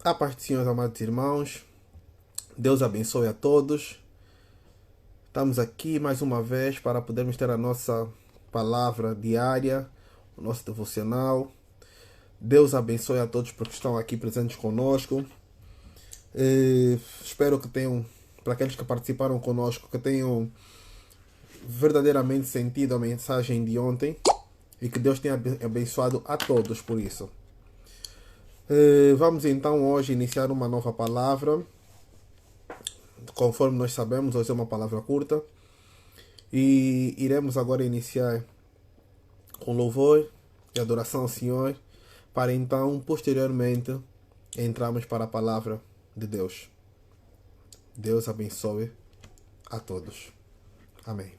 A paz do Senhor, amados irmãos. Deus abençoe a todos. Estamos aqui mais uma vez para podermos ter a nossa palavra diária, o nosso devocional. Deus abençoe a todos porque estão aqui presentes conosco. Espero que tenham, para aqueles que participaram conosco, que tenham verdadeiramente sentido a mensagem de ontem e que Deus tenha abençoado a todos por isso. Vamos então hoje iniciar uma nova palavra. Conforme nós sabemos, hoje é uma palavra curta. E iremos agora iniciar com louvor e adoração ao Senhor, para então, posteriormente, entrarmos para a palavra de Deus. Deus abençoe a todos. Amém.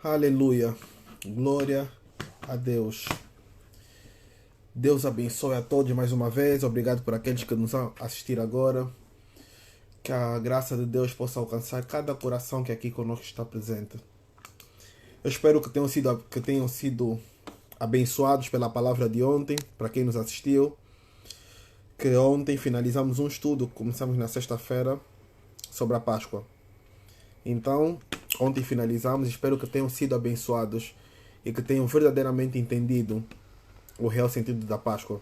Aleluia. Glória a Deus. Deus abençoe a todos mais uma vez. Obrigado por aqueles que nos vão assistir agora. Que a graça de Deus possa alcançar cada coração que aqui conosco está presente. Eu espero que tenham sido abençoados pela palavra de ontem, para quem nos assistiu. Que ontem finalizamos um estudo, começamos na sexta-feira, sobre a Páscoa. Então, ontem finalizamos, espero que tenham sido abençoados e que tenham verdadeiramente entendido o real sentido da Páscoa.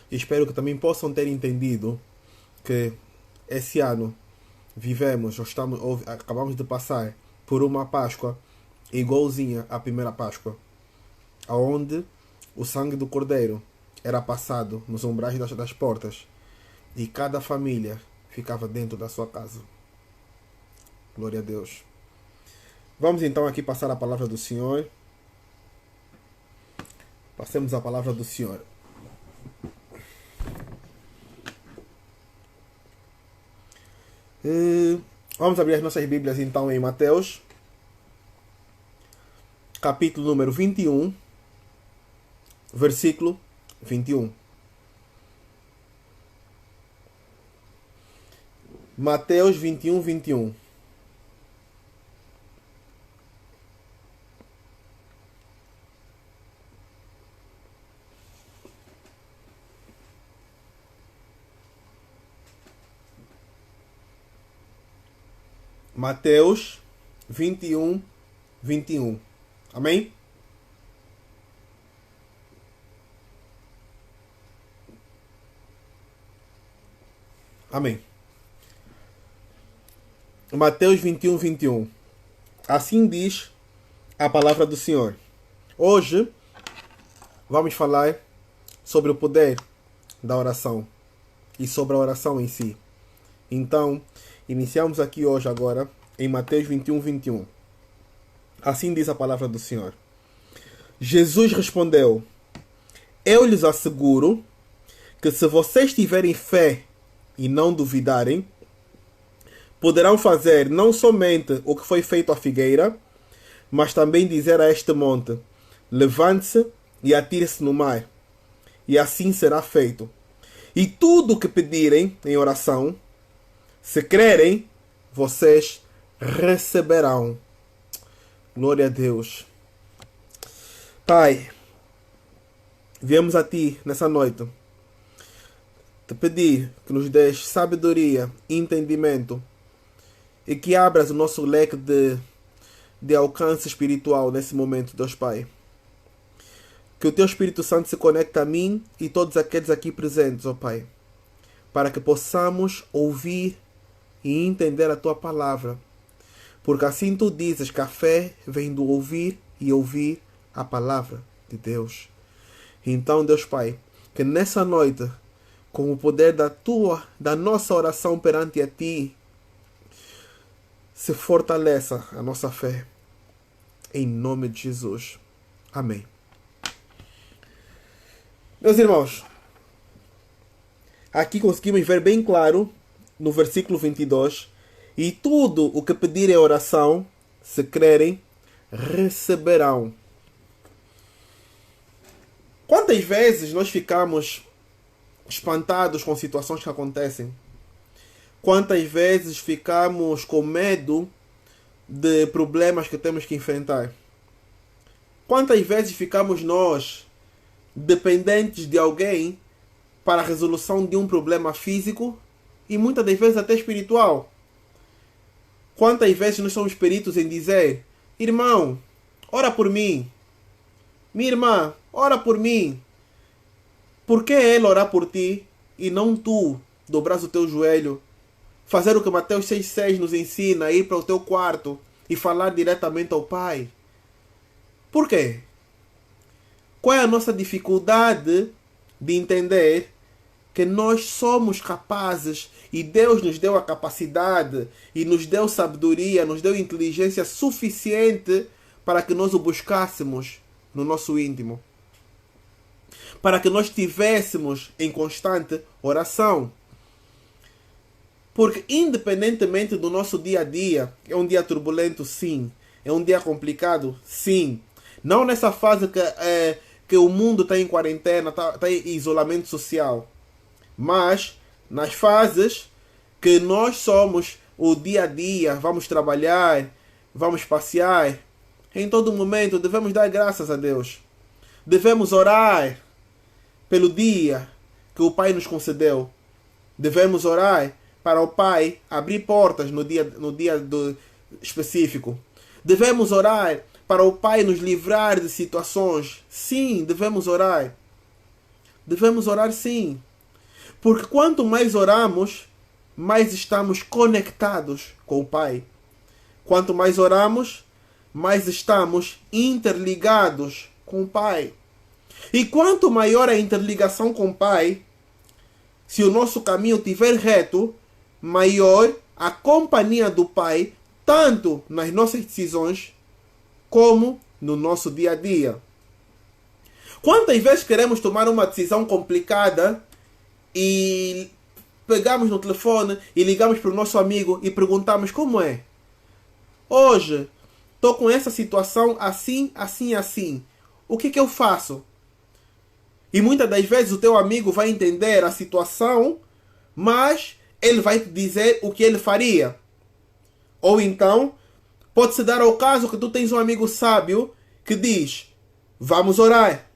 E espero que também possam ter entendido que esse ano acabamos de passar por uma Páscoa igualzinha à primeira Páscoa, onde o sangue do Cordeiro era passado nos umbrais das portas e cada família ficava dentro da sua casa. Glória a Deus. Vamos então aqui passar a palavra do Senhor. Passemos a palavra do Senhor. Vamos abrir as nossas Bíblias então em Mateus, capítulo número 21, versículo 21. Mateus 21, 21. Mateus 21, 21. Amém? Amém. Mateus 21, 21. Assim diz a palavra do Senhor. Hoje vamos falar sobre o poder da oração e sobre a oração em si. Então, iniciamos aqui hoje agora em Mateus 21, 21. Assim diz a palavra do Senhor. Jesus respondeu: eu lhes asseguro que se vocês tiverem fé e não duvidarem, poderão fazer não somente o que foi feito à figueira, mas também dizer a este monte: levante-se e atire-se no mar, e assim será feito. E tudo o que pedirem em oração, se crerem, vocês receberão. Glória a Deus. Pai, viemos a Ti nessa noite te pedir que nos dês sabedoria e entendimento e que abras o nosso leque de alcance espiritual nesse momento, Deus Pai. Que o Teu Espírito Santo se conecte a mim e todos aqueles aqui presentes, ó Pai, para que possamos ouvir e entender a Tua palavra. Porque assim Tu dizes que a fé vem do ouvir e ouvir a palavra de Deus. Então, Deus Pai, que nessa noite, com o poder da nossa oração perante a Ti, se fortaleça a nossa fé. Em nome de Jesus. Amém. Meus irmãos, aqui conseguimos ver bem claro no versículo 22, e tudo o que pedirem em oração, se crerem, receberão. Quantas vezes nós ficamos espantados com situações que acontecem? Quantas vezes ficamos com medo de problemas que temos que enfrentar? Quantas vezes ficamos nós dependentes de alguém para a resolução de um problema físico e muitas das vezes até espiritual? Quantas vezes nós somos peritos em dizer: irmão, ora por mim. Minha irmã, ora por mim. Por que ele orar por ti e não tu dobras o teu joelho, fazer o que Mateus 6,6 nos ensina, ir para o teu quarto e falar diretamente ao Pai? Por quê? Qual é a nossa dificuldade de entender que nós somos capazes e Deus nos deu a capacidade e nos deu sabedoria, nos deu inteligência suficiente para que nós o buscássemos no nosso íntimo, para que nós estivéssemos em constante oração? Porque independentemente do nosso dia a dia, é um dia turbulento, sim, é um dia complicado, sim, não nessa fase que o mundo está em quarentena, está em isolamento social, mas nas fases que nós somos o dia a dia, vamos trabalhar, vamos passear, em todo momento devemos dar graças a Deus. Devemos orar pelo dia que o Pai nos concedeu. Devemos orar para o Pai abrir portas no dia específico. Devemos orar para o Pai nos livrar de situações. Sim, devemos orar. Devemos orar, sim. Porque quanto mais oramos, mais estamos conectados com o Pai. Quanto mais oramos, mais estamos interligados com o Pai. E quanto maior a interligação com o Pai, se o nosso caminho estiver reto, maior a companhia do Pai, tanto nas nossas decisões, como no nosso dia a dia. Quantas vezes queremos tomar uma decisão complicada e pegamos no telefone e ligamos para o nosso amigo e perguntamos: como é? Hoje estou com essa situação assim, assim, assim. O que eu faço? E muitas das vezes o teu amigo vai entender a situação, mas ele vai te dizer o que ele faria. Ou então, pode-se dar ao caso que tu tens um amigo sábio que diz: vamos orar.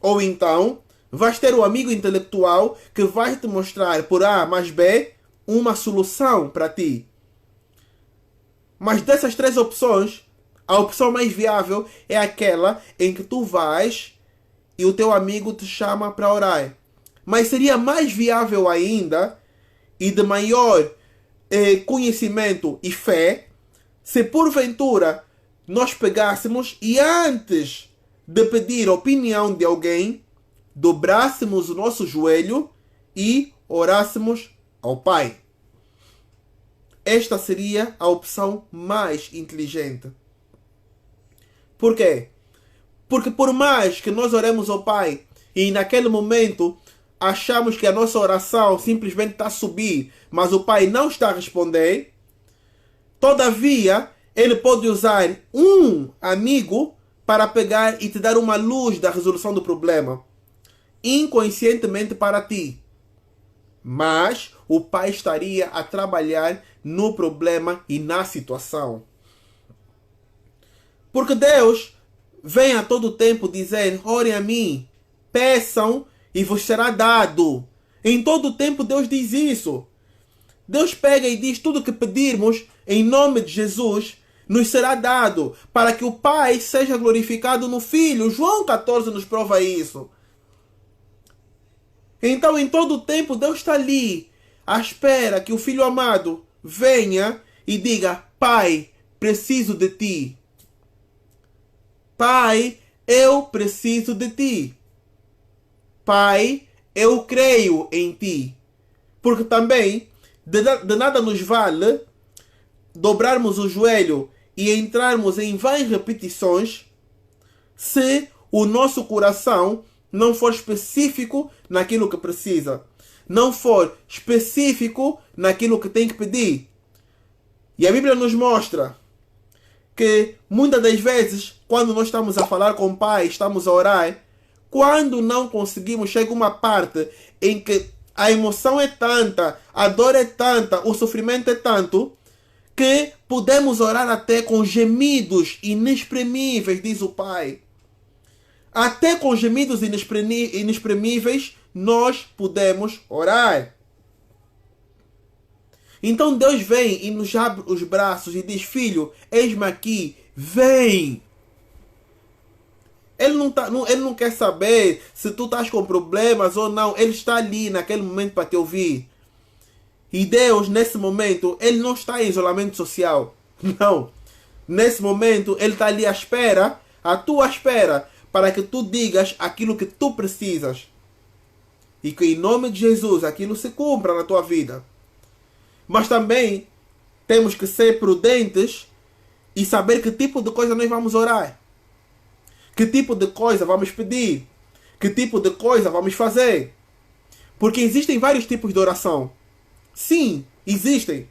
Ou então, vais ter um amigo intelectual que vai te mostrar por A mais B uma solução para ti. Mas dessas três opções, a opção mais viável é aquela em que tu vais e o teu amigo te chama para orar. Mas seria mais viável ainda e de maior conhecimento e fé se porventura nós pegássemos e antes de pedir a opinião de alguém, dobrássemos o nosso joelho e orássemos ao Pai. Esta seria a opção mais inteligente. Por quê? Porque por mais que nós oremos ao Pai e naquele momento achamos que a nossa oração simplesmente está a subir, mas o Pai não está a responder, todavia Ele pode usar um amigo para pegar e te dar uma luz da resolução do problema, inconscientemente para ti. Mas o Pai estaria a trabalhar no problema e na situação. Porque Deus vem a todo tempo dizer: orem a mim, peçam e vos será dado. Em todo tempo Deus diz isso. Deus pega e diz: tudo que pedirmos em nome de Jesus nos será dado, para que o Pai seja glorificado no Filho. João 14 nos prova isso. Então, em todo o tempo, Deus está ali, à espera que o Filho amado venha e diga: Pai, preciso de ti. Pai, eu preciso de ti. Pai, eu creio em ti. Porque também, de nada nos vale dobrarmos o joelho e entrarmos em vãs repetições se o nosso coração não for específico naquilo que precisa, não for específico naquilo que tem que pedir. E a Bíblia nos mostra que muitas das vezes, quando nós estamos a falar com o Pai, estamos a orar, quando não conseguimos, chega uma parte em que a emoção é tanta, a dor é tanta, o sofrimento é tanto, que podemos orar até com gemidos inexprimíveis, diz o Pai. Até com gemidos inexprimíveis, nós podemos orar. Então Deus vem e nos abre os braços e diz: filho, eis-me aqui, vem. Ele não quer saber se tu estás com problemas ou não. Ele está ali naquele momento para te ouvir. E Deus, nesse momento, Ele não está em isolamento social. Não. Nesse momento, Ele está ali à tua espera, para que tu digas aquilo que tu precisas. E que em nome de Jesus aquilo se cumpra na tua vida. Mas também temos que ser prudentes e saber que tipo de coisa nós vamos orar. Que tipo de coisa vamos pedir. Que tipo de coisa vamos fazer. Porque existem vários tipos de oração. Sim, existem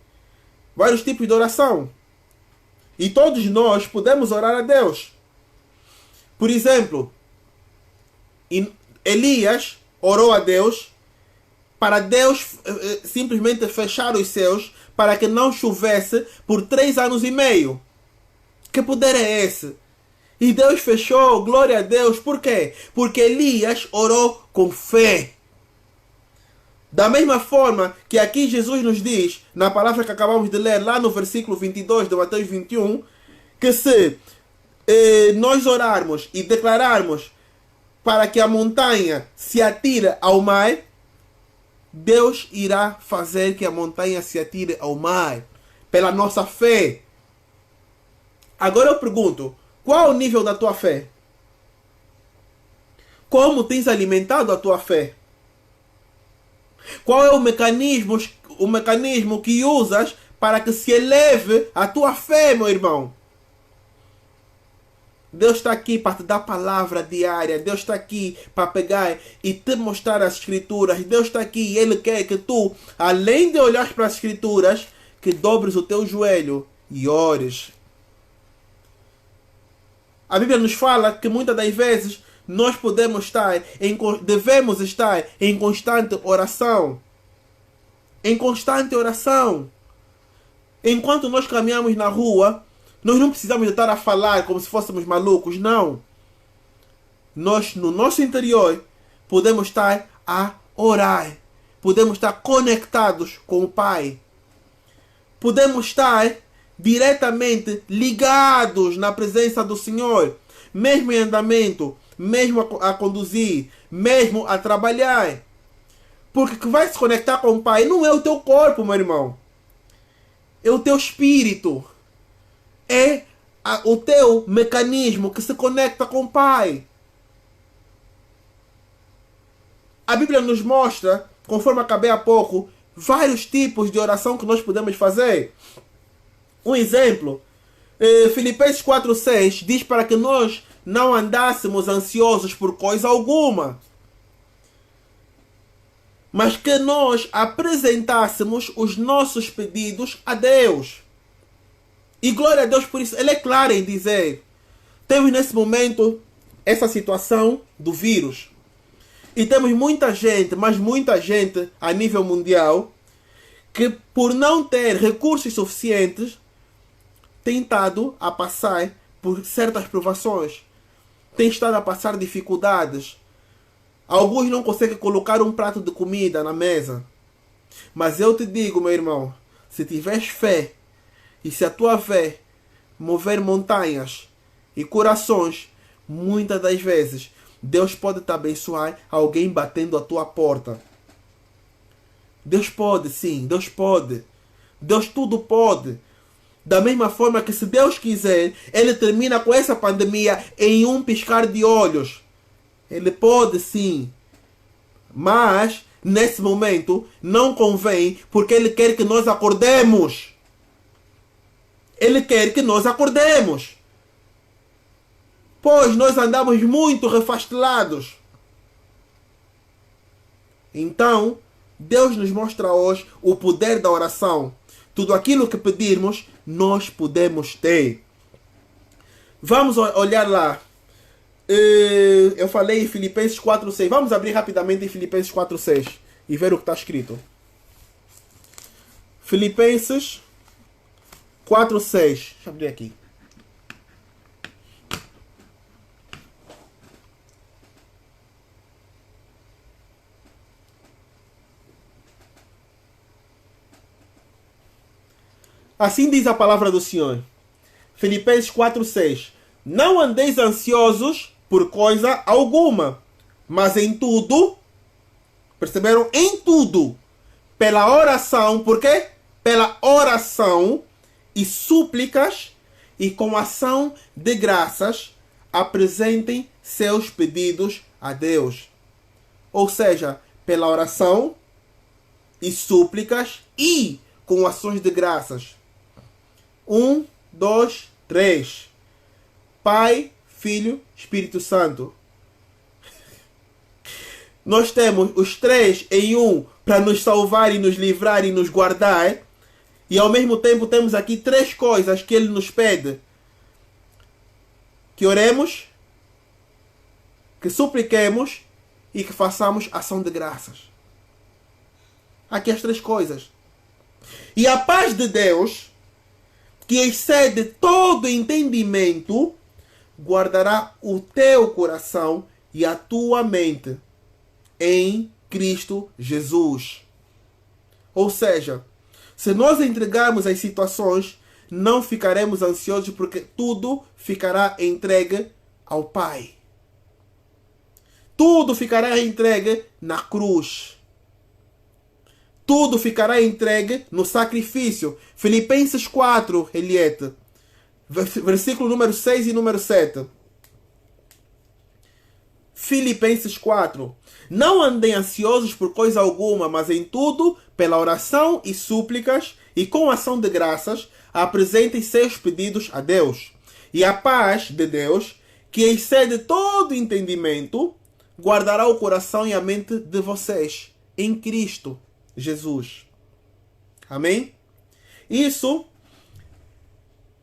vários tipos de oração. E todos nós podemos orar a Deus. Por exemplo, Elias orou a Deus para Deus simplesmente fechar os céus para que não chovesse por 3 anos e meio. Que poder é esse? E Deus fechou, glória a Deus. Por quê? Porque Elias orou com fé. Da mesma forma que aqui Jesus nos diz, na palavra que acabamos de ler, lá no versículo 22 de Mateus 21, que se nós orarmos e declararmos para que a montanha se atire ao mar, Deus irá fazer que a montanha se atire ao mar, pela nossa fé. Agora eu pergunto, qual é o nível da tua fé? Como tens alimentado a tua fé? Qual é o mecanismo que usas para que se eleve a tua fé, meu irmão? Deus está aqui para te dar palavra diária. Deus está aqui para pegar e te mostrar as escrituras. Deus está aqui e Ele quer que tu, além de olhar para as escrituras, que dobres o teu joelho e ores. A Bíblia nos fala que muitas das vezes nós devemos estar em constante oração. Em constante oração. Enquanto nós caminhamos na rua, nós não precisamos de estar a falar como se fôssemos malucos, não. Nós, no nosso interior, podemos estar a orar. Podemos estar conectados com o Pai. Podemos estar diretamente ligados na presença do Senhor. Mesmo em andamento, mesmo a conduzir, mesmo a trabalhar. Porque que vai se conectar com o Pai não é o teu corpo, meu irmão. É o teu espírito. É o teu mecanismo que se conecta com o Pai. A Bíblia nos mostra, conforme acabei há pouco, vários tipos de oração que nós podemos fazer. Um exemplo, Filipenses 4,6 diz para que nós não andássemos ansiosos por coisa alguma, mas que nós apresentássemos os nossos pedidos a Deus. E glória a Deus por isso. Ele é claro em dizer, temos nesse momento essa situação do vírus. E temos muita gente, mas muita gente a nível mundial, que por não ter recursos suficientes, tem estado a passar por certas provações. Tem estado a passar dificuldades. Alguns não conseguem colocar um prato de comida na mesa. Mas eu te digo, meu irmão, se tiveres fé, e se a tua fé mover montanhas e corações, muitas das vezes, Deus pode te abençoar alguém batendo a tua porta. Deus pode, sim, Deus pode. Deus tudo pode. Da mesma forma que se Deus quiser, Ele termina com essa pandemia em um piscar de olhos. Ele pode sim. Mas, nesse momento, não convém, porque Ele quer que nós acordemos. Ele quer que nós acordemos. Pois nós andamos muito refastelados. Então, Deus nos mostra hoje o poder da oração. Tudo aquilo que pedirmos, nós podemos ter. Vamos olhar lá. Eu falei em Filipenses 4,6. Vamos abrir rapidamente em Filipenses 4,6 e ver o que está escrito. Filipenses 4,6. Deixa eu abrir aqui. Assim diz a palavra do Senhor. Filipenses 4,6. Não andeis ansiosos por coisa alguma, mas em tudo, perceberam? Em tudo, pela oração, por quê? Pela oração e súplicas e com ação de graças, apresentem seus pedidos a Deus. Ou seja, pela oração e súplicas e com ações de graças. 1, 2, 3. Pai, Filho, Espírito Santo. Nós temos os três em um para nos salvar e nos livrar e nos guardar. E ao mesmo tempo temos aqui três coisas que Ele nos pede. Que oremos, que supliquemos e que façamos ação de graças. Aqui as três coisas. E a paz de Deus, que excede todo entendimento, guardará o teu coração e a tua mente em Cristo Jesus. Ou seja, se nós entregarmos as situações, não ficaremos ansiosos porque tudo ficará entregue ao Pai. Tudo ficará entregue na cruz. Tudo ficará entregue no sacrifício. Filipenses 4, Eliette. Versículo número 6 e número 7. Filipenses 4. Não andem ansiosos por coisa alguma, mas em tudo, pela oração e súplicas, e com ação de graças, apresentem seus pedidos a Deus. E a paz de Deus, que excede todo entendimento, guardará o coração e a mente de vocês em Cristo Jesus. Amém? Isso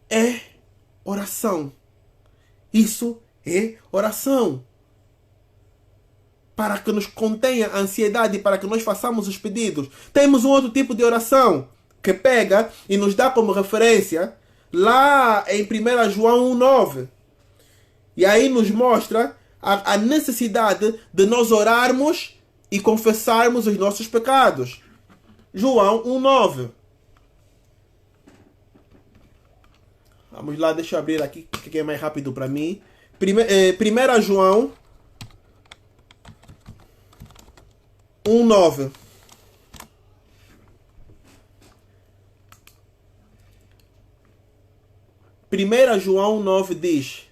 é oração. Isso é oração. Para que nos contenha a ansiedade, para que nós façamos os pedidos. Temos um outro tipo de oração que pega e nos dá como referência lá em 1 João 1,9. E aí nos mostra a necessidade de nós orarmos e confessarmos os nossos pecados. João 1,9. Vamos lá, deixa eu abrir aqui, que é mais rápido para mim. 1 João 1,9. Primeira João 9 diz: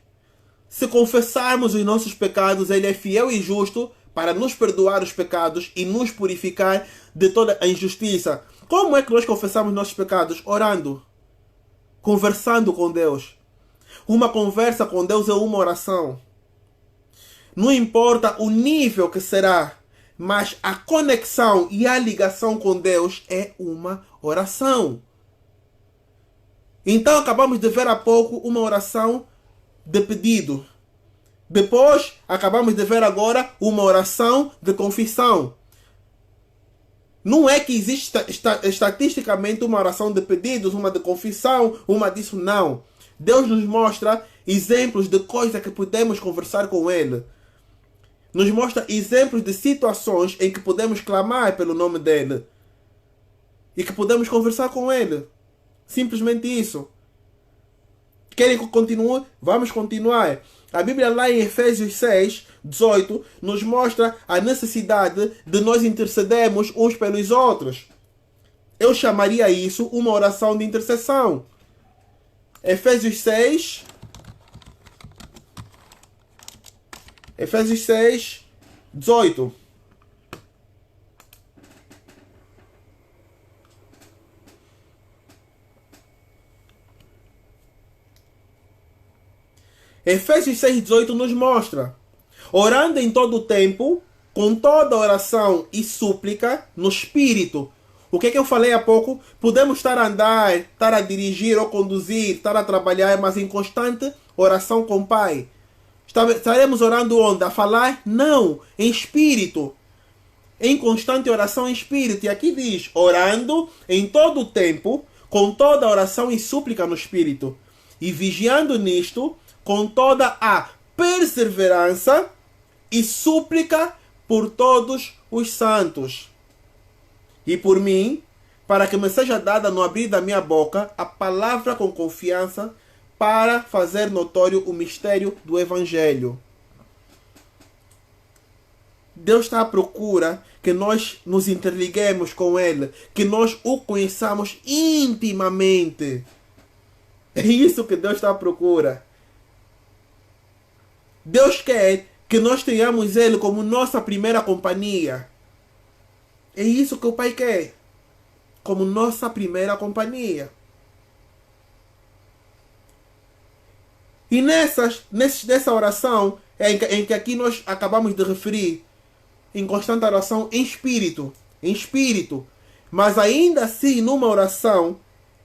se confessarmos os nossos pecados, Ele é fiel e justo para nos perdoar os pecados e nos purificar de toda a injustiça. Como é que nós confessamos nossos pecados? Orando. Conversando com Deus. Uma conversa com Deus é uma oração. Não importa o nível que será, mas a conexão e a ligação com Deus é uma oração. Então acabamos de ver há pouco uma oração de pedido. Depois acabamos de ver agora uma oração de confissão. Não é que existe estatisticamente uma oração de pedidos, uma de confissão, uma disso, não. Deus nos mostra exemplos de coisas que podemos conversar com Ele. Nos mostra exemplos de situações em que podemos clamar pelo nome dEle. E que podemos conversar com Ele. Simplesmente isso. Querem que eu continue? Vamos continuar. A Bíblia lá em Efésios 6, 18, nos mostra a necessidade de nós intercedermos uns pelos outros. Eu chamaria isso uma oração de intercessão. Efésios 6, 18. Efésios 6,18 nos mostra: orando em todo o tempo, com toda oração e súplica, no Espírito. O que é que eu falei há pouco? Podemos estar a andar, estar a dirigir ou conduzir, estar a trabalhar, mas em constante oração com o Pai. Estaremos orando onde? A falar? Não, em Espírito. Em constante oração em Espírito. E aqui diz: orando em todo o tempo, com toda oração e súplica no Espírito. E vigiando nisto, com toda a perseverança e súplica por todos os santos. E por mim, para que me seja dada no abrir da minha boca a palavra com confiança, para fazer notório o mistério do Evangelho. Deus está à procura que nós nos interliguemos com Ele, que nós o conheçamos intimamente. É isso que Deus está à procura. Deus quer que nós tenhamos Ele como nossa primeira companhia. É isso que o Pai quer, como nossa primeira companhia. E nessa oração, em que aqui nós acabamos de referir, em constante oração em espírito, mas ainda assim numa oração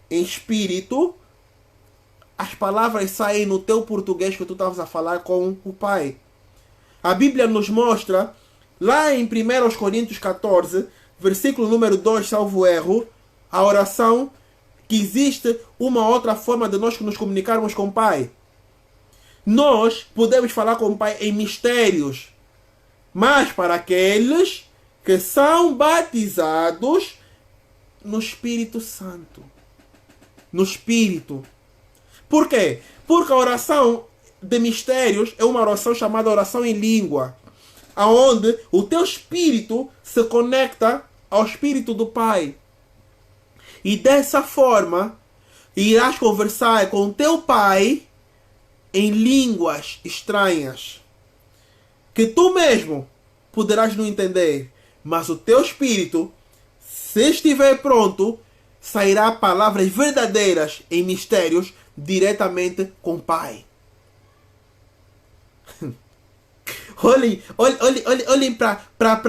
em espírito, as palavras saem no teu português que tu estavas a falar com o Pai. A Bíblia nos mostra, lá em 1 Coríntios 14, versículo número 2, salvo erro, a oração que existe uma outra forma de nós nos comunicarmos com o Pai. Nós podemos falar com o Pai em mistérios, mas para aqueles que são batizados no Espírito Santo. No Espírito. Por quê? Porque a oração de mistérios é uma oração chamada oração em língua, onde o teu espírito se conecta ao Espírito do Pai. E dessa forma, irás conversar com o teu Pai em línguas estranhas, que tu mesmo poderás não entender, mas o teu espírito, se estiver pronto, sairá palavras verdadeiras em mistérios diretamente com o Pai. Olhem para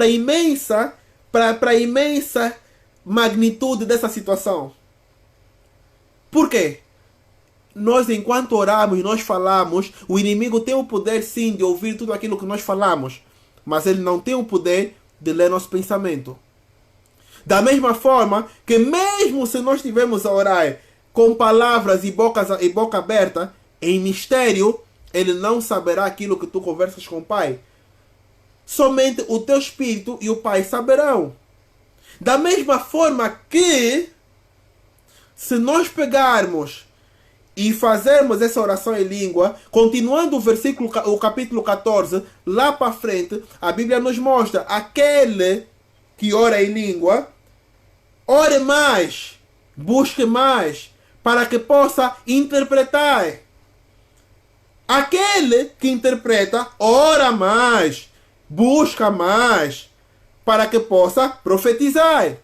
a imensa magnitude dessa situação. Por quê? Nós, enquanto oramos, nós falamos, o inimigo tem o poder sim de ouvir tudo aquilo que nós falamos, mas ele não tem o poder de ler nosso pensamento. Da mesma forma que mesmo se nós estivermos a orar com palavras e boca aberta, em mistério, ele não saberá aquilo que tu conversas com o Pai. Somente o teu espírito e o Pai saberão. Da mesma forma que, se nós pegarmos e fazermos essa oração em língua, continuando o capítulo 14, lá para frente, a Bíblia nos mostra aquele que ora em língua, ore mais, busque mais, para que possa interpretar. Aquele que interpreta, ora mais, busca mais, para que possa profetizar.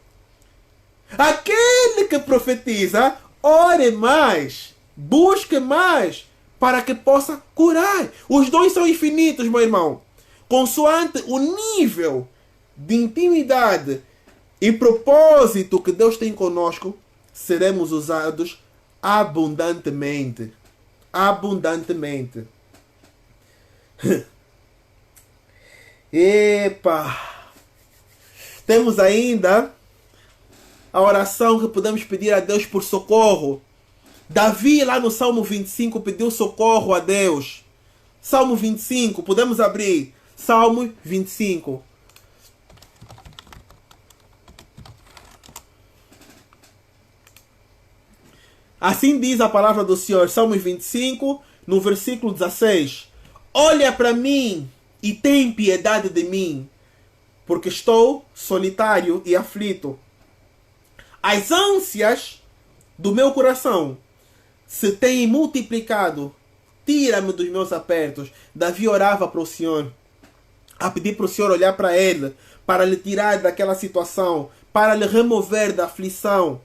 Aquele que profetiza, ore mais, busque mais, para que possa curar. Os dons são infinitos, meu irmão. Consoante o nível de intimidade e propósito que Deus tem conosco, seremos usados abundantemente. Abundantemente. Epa! Temos ainda a oração que podemos pedir a Deus por socorro. Davi, lá no Salmo 25, pediu socorro a Deus. Salmo 25, podemos abrir. Salmo 25. Assim diz a palavra do Senhor, Salmo 25, no versículo 16. Olha para mim e tem piedade de mim, porque estou solitário e aflito. As ânsias do meu coração se têm multiplicado. Tira-me dos meus apertos. Davi orava para o Senhor, a pedir para o Senhor olhar para ele, para lhe tirar daquela situação, para lhe remover da aflição.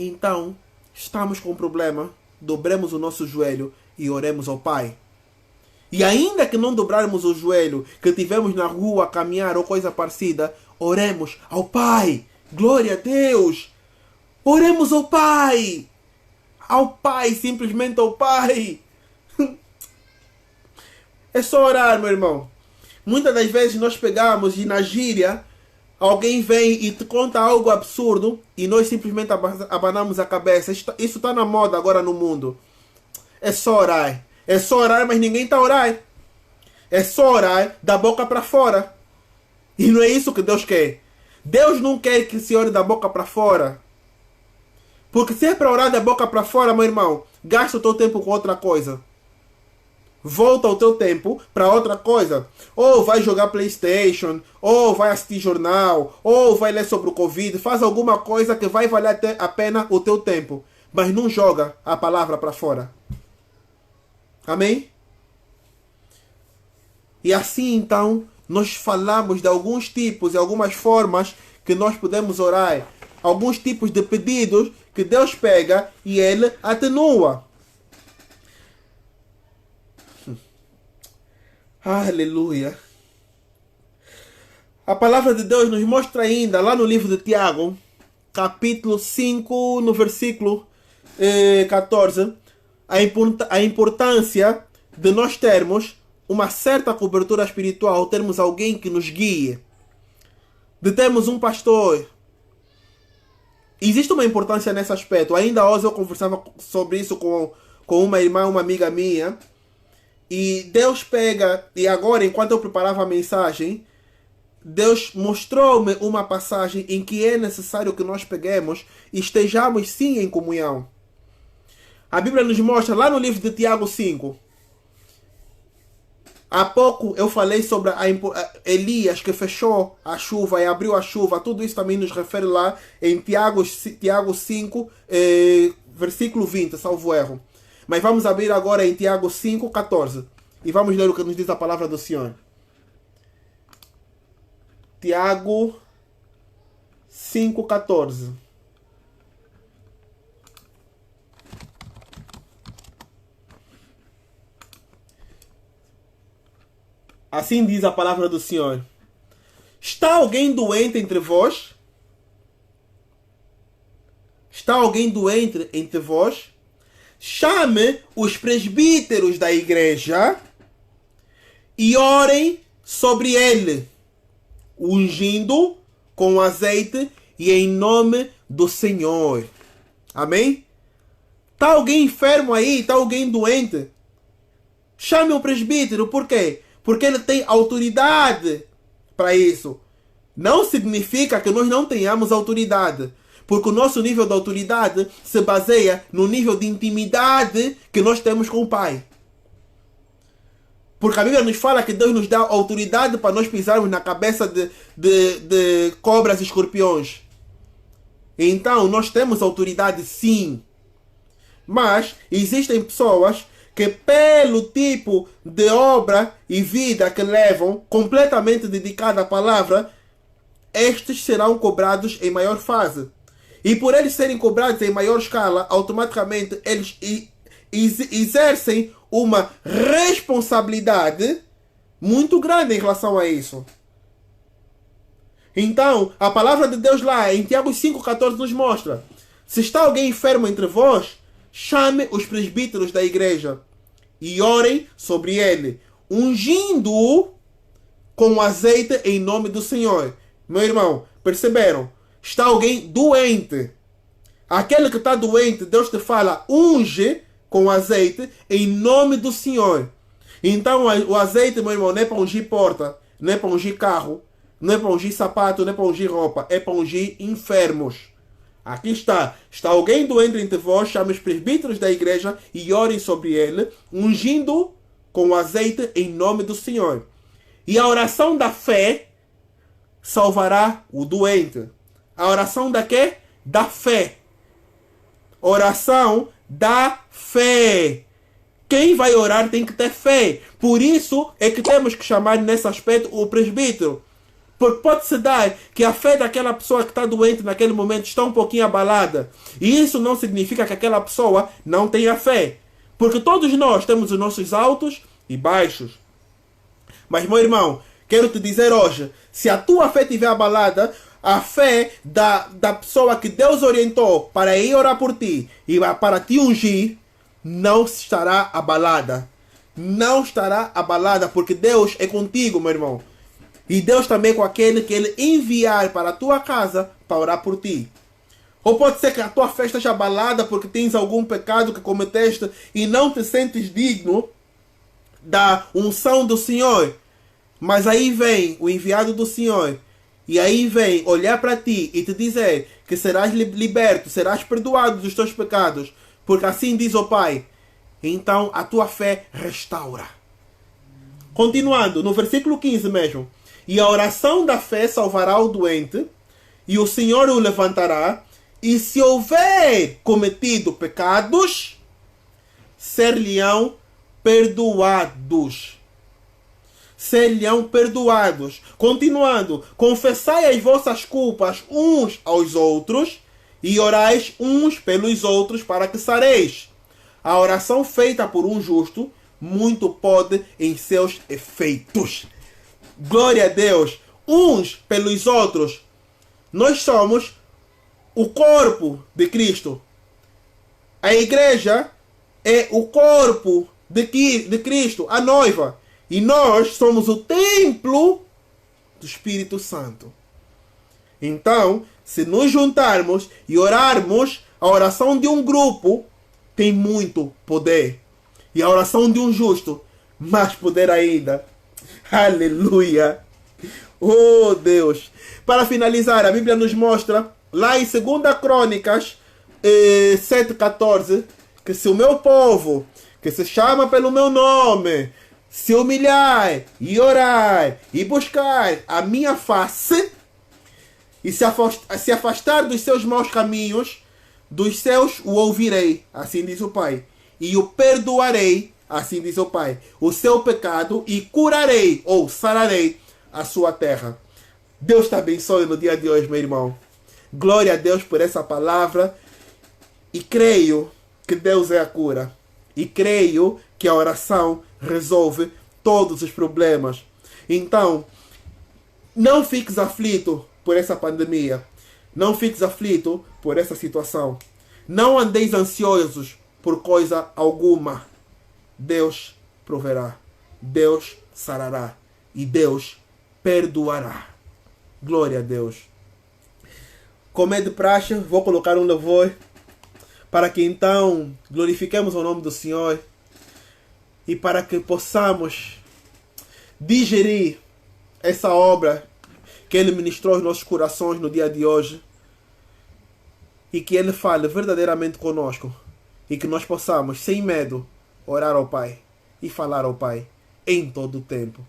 Então, estamos com um problema, dobremos o nosso joelho e oremos ao Pai. E ainda que não dobrarmos o joelho, que estivermos na rua a caminhar ou coisa parecida, oremos ao Pai. Glória a Deus! Oremos ao Pai! Ao Pai, simplesmente ao Pai! É só orar, meu irmão. Muitas das vezes nós pegamos e na gíria alguém vem e te conta algo absurdo e nós simplesmente abanamos a cabeça. Isso está na moda agora no mundo. É só orar. É só orar, mas ninguém está a orar. É só orar da boca para fora. E não é isso que Deus quer. Deus não quer que se ore da boca para fora. Porque se é para orar da boca para fora, meu irmão, gasta o teu tempo com outra coisa. volta o teu tempo para outra coisa. Ou vai jogar PlayStation, ou vai assistir jornal, ou vai ler sobre o Covid. Faz alguma coisa que vai valer a pena o teu tempo. Mas não joga a palavra para fora. Amém? E assim então, nós falamos de alguns tipos e algumas formas que nós podemos orar. Alguns tipos de pedidos que Deus pega e Ele atenua. Aleluia. A palavra de Deus nos mostra ainda, lá no livro de Tiago, capítulo 5, no versículo 14, a importância de nós termos uma certa cobertura espiritual, termos alguém que nos guie, de termos um pastor. Existe uma importância nesse aspecto. Ainda hoje eu conversava sobre isso com uma irmã, uma amiga minha, e Deus pega, e agora enquanto eu preparava a mensagem, Deus mostrou-me uma passagem em que é necessário que nós peguemos e estejamos sim em comunhão. A Bíblia nos mostra lá no livro de Tiago 5. Há pouco eu falei sobre Elias que fechou a chuva e abriu a chuva. Tudo isso também nos refere lá em Tiago 5, versículo 20, salvo erro. Mas vamos abrir agora em Tiago 5, 14. E vamos ler o que nos diz a palavra do Senhor. Tiago 5, 14. Assim diz a palavra do Senhor. Está alguém doente entre vós? Está alguém doente entre vós? Chame os presbíteros da igreja e orem sobre ele, ungindo com azeite e em nome do Senhor. Amém? Está alguém enfermo aí? Está alguém doente? Chame o presbítero. Por quê? Porque ele tem autoridade para isso. Não significa que nós não tenhamos autoridade. Porque o nosso nível de autoridade se baseia no nível de intimidade que nós temos com o Pai. Porque a Bíblia nos fala que Deus nos dá autoridade para nós pisarmos na cabeça de cobras e escorpiões. Então, nós temos autoridade sim. Mas existem pessoas que pelo tipo de obra e vida que levam, completamente dedicada à palavra, estes serão cobrados em maior fase. E por eles serem cobrados em maior escala, automaticamente eles exercem uma responsabilidade muito grande em relação a isso. Então, a palavra de Deus lá em Tiago 5,14 nos mostra: se está alguém enfermo entre vós, chame os presbíteros da igreja e orem sobre ele, ungindo-o com azeite em nome do Senhor. Meu irmão, perceberam? Está alguém doente. Aquele que está doente, Deus te fala, unge com azeite em nome do Senhor. Então o azeite, meu irmão, não é para ungir porta, não é para ungir carro, não é para ungir sapato, não é para ungir roupa, é para ungir enfermos. Aqui está. Está alguém doente entre vós, chame os presbíteros da igreja e orem sobre ele, ungindo com azeite em nome do Senhor. E a oração da fé salvará o doente. A oração da quê? Da fé. Oração da fé. Quem vai orar tem que ter fé. Por isso é que temos que chamar nesse aspecto o presbítero. Porque pode-se dar que a fé daquela pessoa que está doente naquele momento está um pouquinho abalada. E isso não significa que aquela pessoa não tenha fé. Porque todos nós temos os nossos altos e baixos. Mas, meu irmão, quero te dizer hoje, se a tua fé estiver abalada, a fé da pessoa que Deus orientou para ir orar por ti e para te ungir, não estará abalada. Não estará abalada, porque Deus é contigo, meu irmão. E Deus também é com aquele que Ele enviar para a tua casa para orar por ti. Ou pode ser que a tua fé esteja abalada porque tens algum pecado que cometeste e não te sentes digno da unção do Senhor. Mas aí vem o enviado do Senhor. E aí vem olhar para ti e te dizer que serás liberto, serás perdoado dos teus pecados. Porque assim diz o Pai: então a tua fé restaura. Continuando, no versículo 15 mesmo. E a oração da fé salvará o doente, e o Senhor o levantará, e se houver cometido pecados, ser-lhe-ão perdoados. Ser-lhe-ão perdoados. Continuando, confessai as vossas culpas uns aos outros, e orais uns pelos outros para que sareis. A oração feita por um justo muito pode em seus efeitos. Glória a Deus. Uns pelos outros. Nós somos o corpo de Cristo. A igreja é o corpo de Cristo, a noiva. E nós somos o templo do Espírito Santo. Então, se nos juntarmos e orarmos, a oração de um grupo tem muito poder. E a oração de um justo, mais poder ainda. Aleluia! Oh Deus! Para finalizar, a Bíblia nos mostra, lá em 2 Crônicas 7,14, que se o meu povo, que se chama pelo meu nome, se humilhar e orar e buscar a minha face e se afastar dos seus maus caminhos, dos céus o ouvirei, assim diz o Pai, e o perdoarei, assim diz o Pai, o seu pecado, e curarei ou sararei a sua terra. Deus te abençoe no dia de hoje, meu irmão. Glória a Deus por essa palavra. E creio que Deus é a cura. E creio que a oração resolve todos os problemas. Então, não fiques aflito por essa pandemia. Não fiques aflito por essa situação. Não andeis ansiosos por coisa alguma. Deus proverá. Deus sarará. E Deus perdoará. Glória a Deus. Como é de praxe, vou colocar um louvor para que então glorifiquemos o nome do Senhor e para que possamos digerir essa obra que Ele ministrou aos nossos corações no dia de hoje e que Ele fale verdadeiramente conosco e que nós possamos, sem medo, orar ao Pai e falar ao Pai em todo o tempo.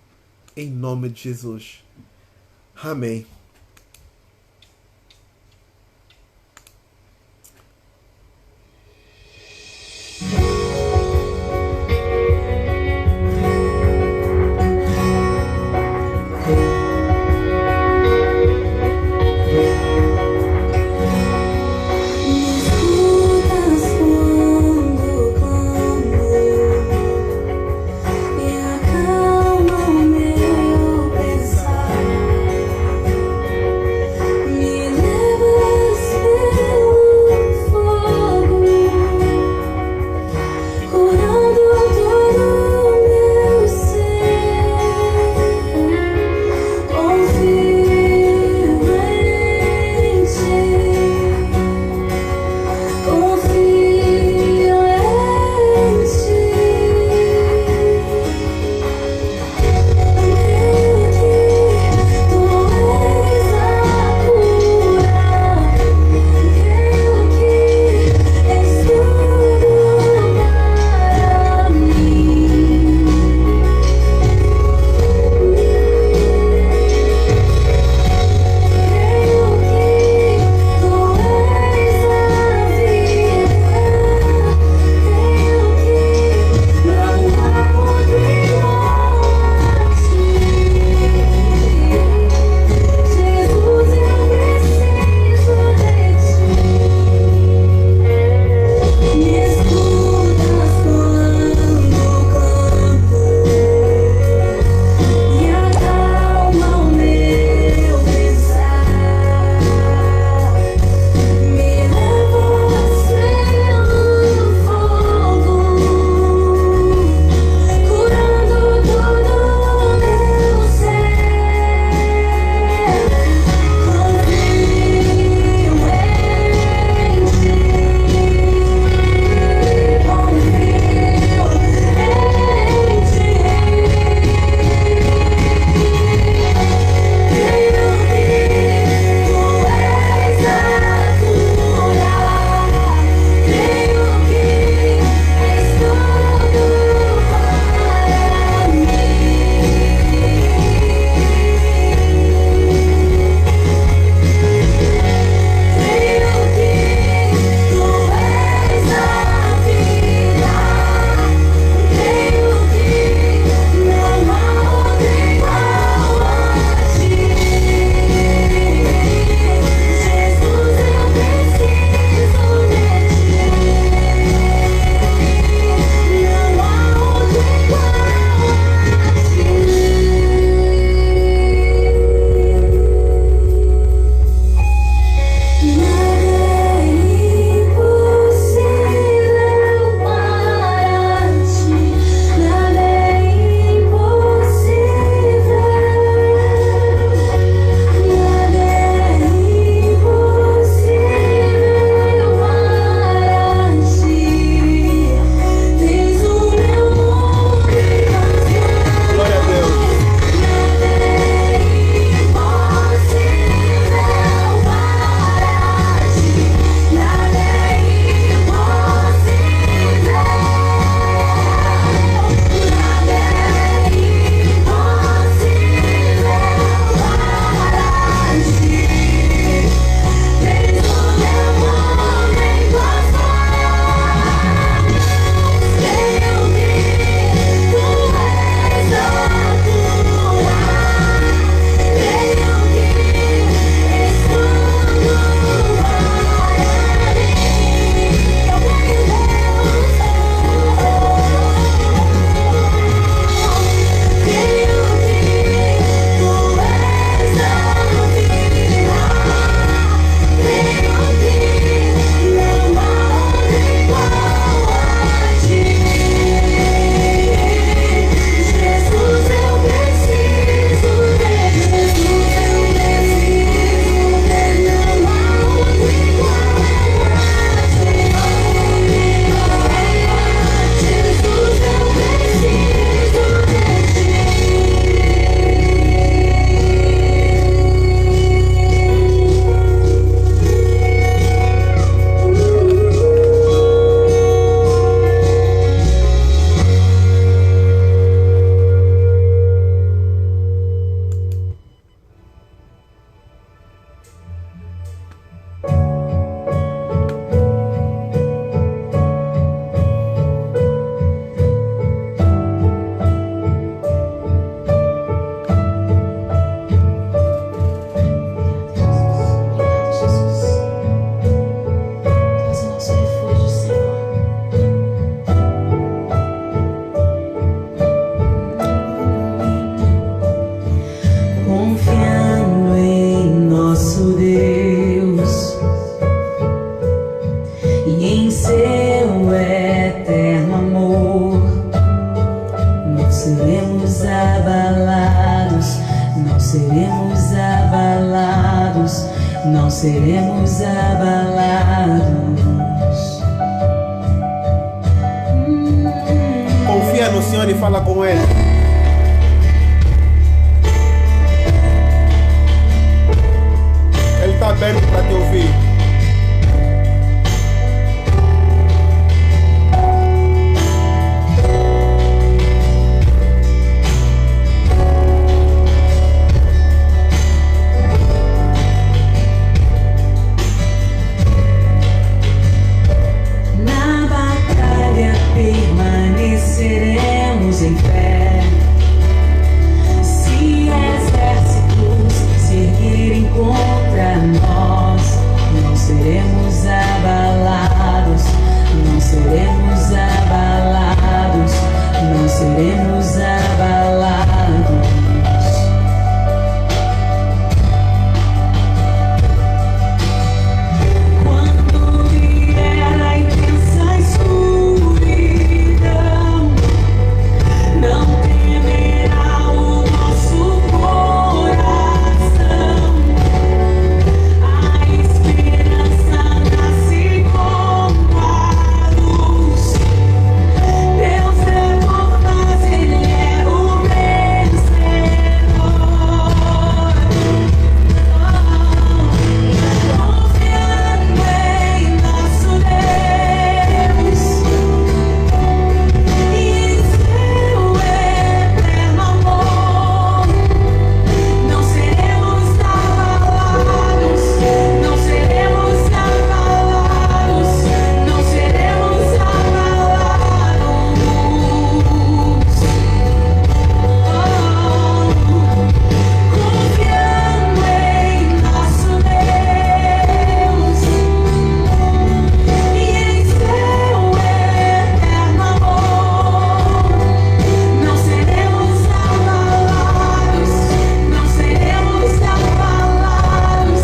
Em nome de Jesus. Amém. Deus, e em seu eterno amor não seremos abalados, não seremos abalados, não seremos abalados. Confia no Senhor e fala com Ele. Ele está aberto para te ouvir. Na batalha permaneceremos em fé. Se exércitos se erguerem contra nós, não seremos abalados, não seremos abalados, não seremos abalados. Quando vier a intensa escuridão, não temerá o nosso coração. A esperança nasce como a luz. Deus é voraz, Ele é o vencedor. Confiando em nosso Deus e em seu eterno amor, não seremos abalados, não seremos abalados, não seremos abalados. Confiando em nosso Deus e em seu eterno amor, não seremos abalados, não seremos abalados,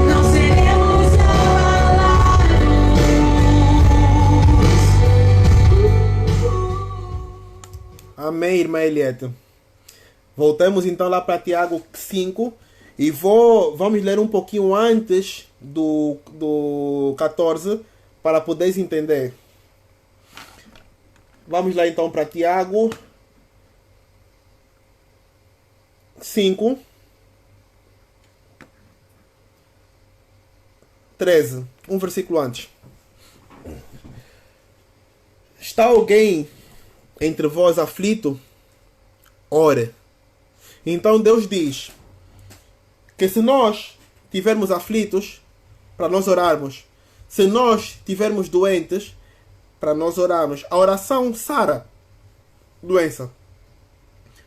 não seremos abalados. Amém, irmã Eliette. Voltamos então lá para Tiago 5 e vamos ler um pouquinho antes do 14 para poderes entender. Vamos lá então para Tiago 5, 13, um versículo antes. Está alguém entre vós aflito? Ore. Então Deus diz que se nós tivermos aflitos, para nós orarmos. Se nós tivermos doentes, para nós orarmos. A oração sara doença.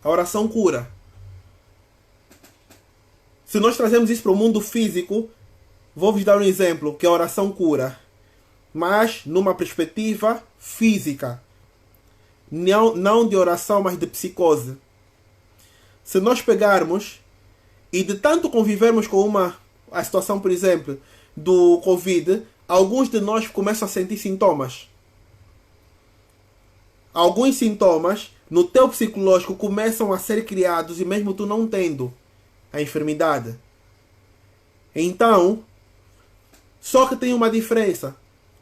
A oração cura. Se nós trazemos isso para o mundo físico, vou-vos dar um exemplo, que a oração cura. Mas numa perspectiva física. Não de oração, mas de psicose. Se nós pegarmos e de tanto convivermos com a situação, por exemplo, do Covid, alguns de nós começam a sentir sintomas. Alguns sintomas no teu psicológico começam a ser criados e mesmo tu não tendo a enfermidade. Então, só que tem uma diferença.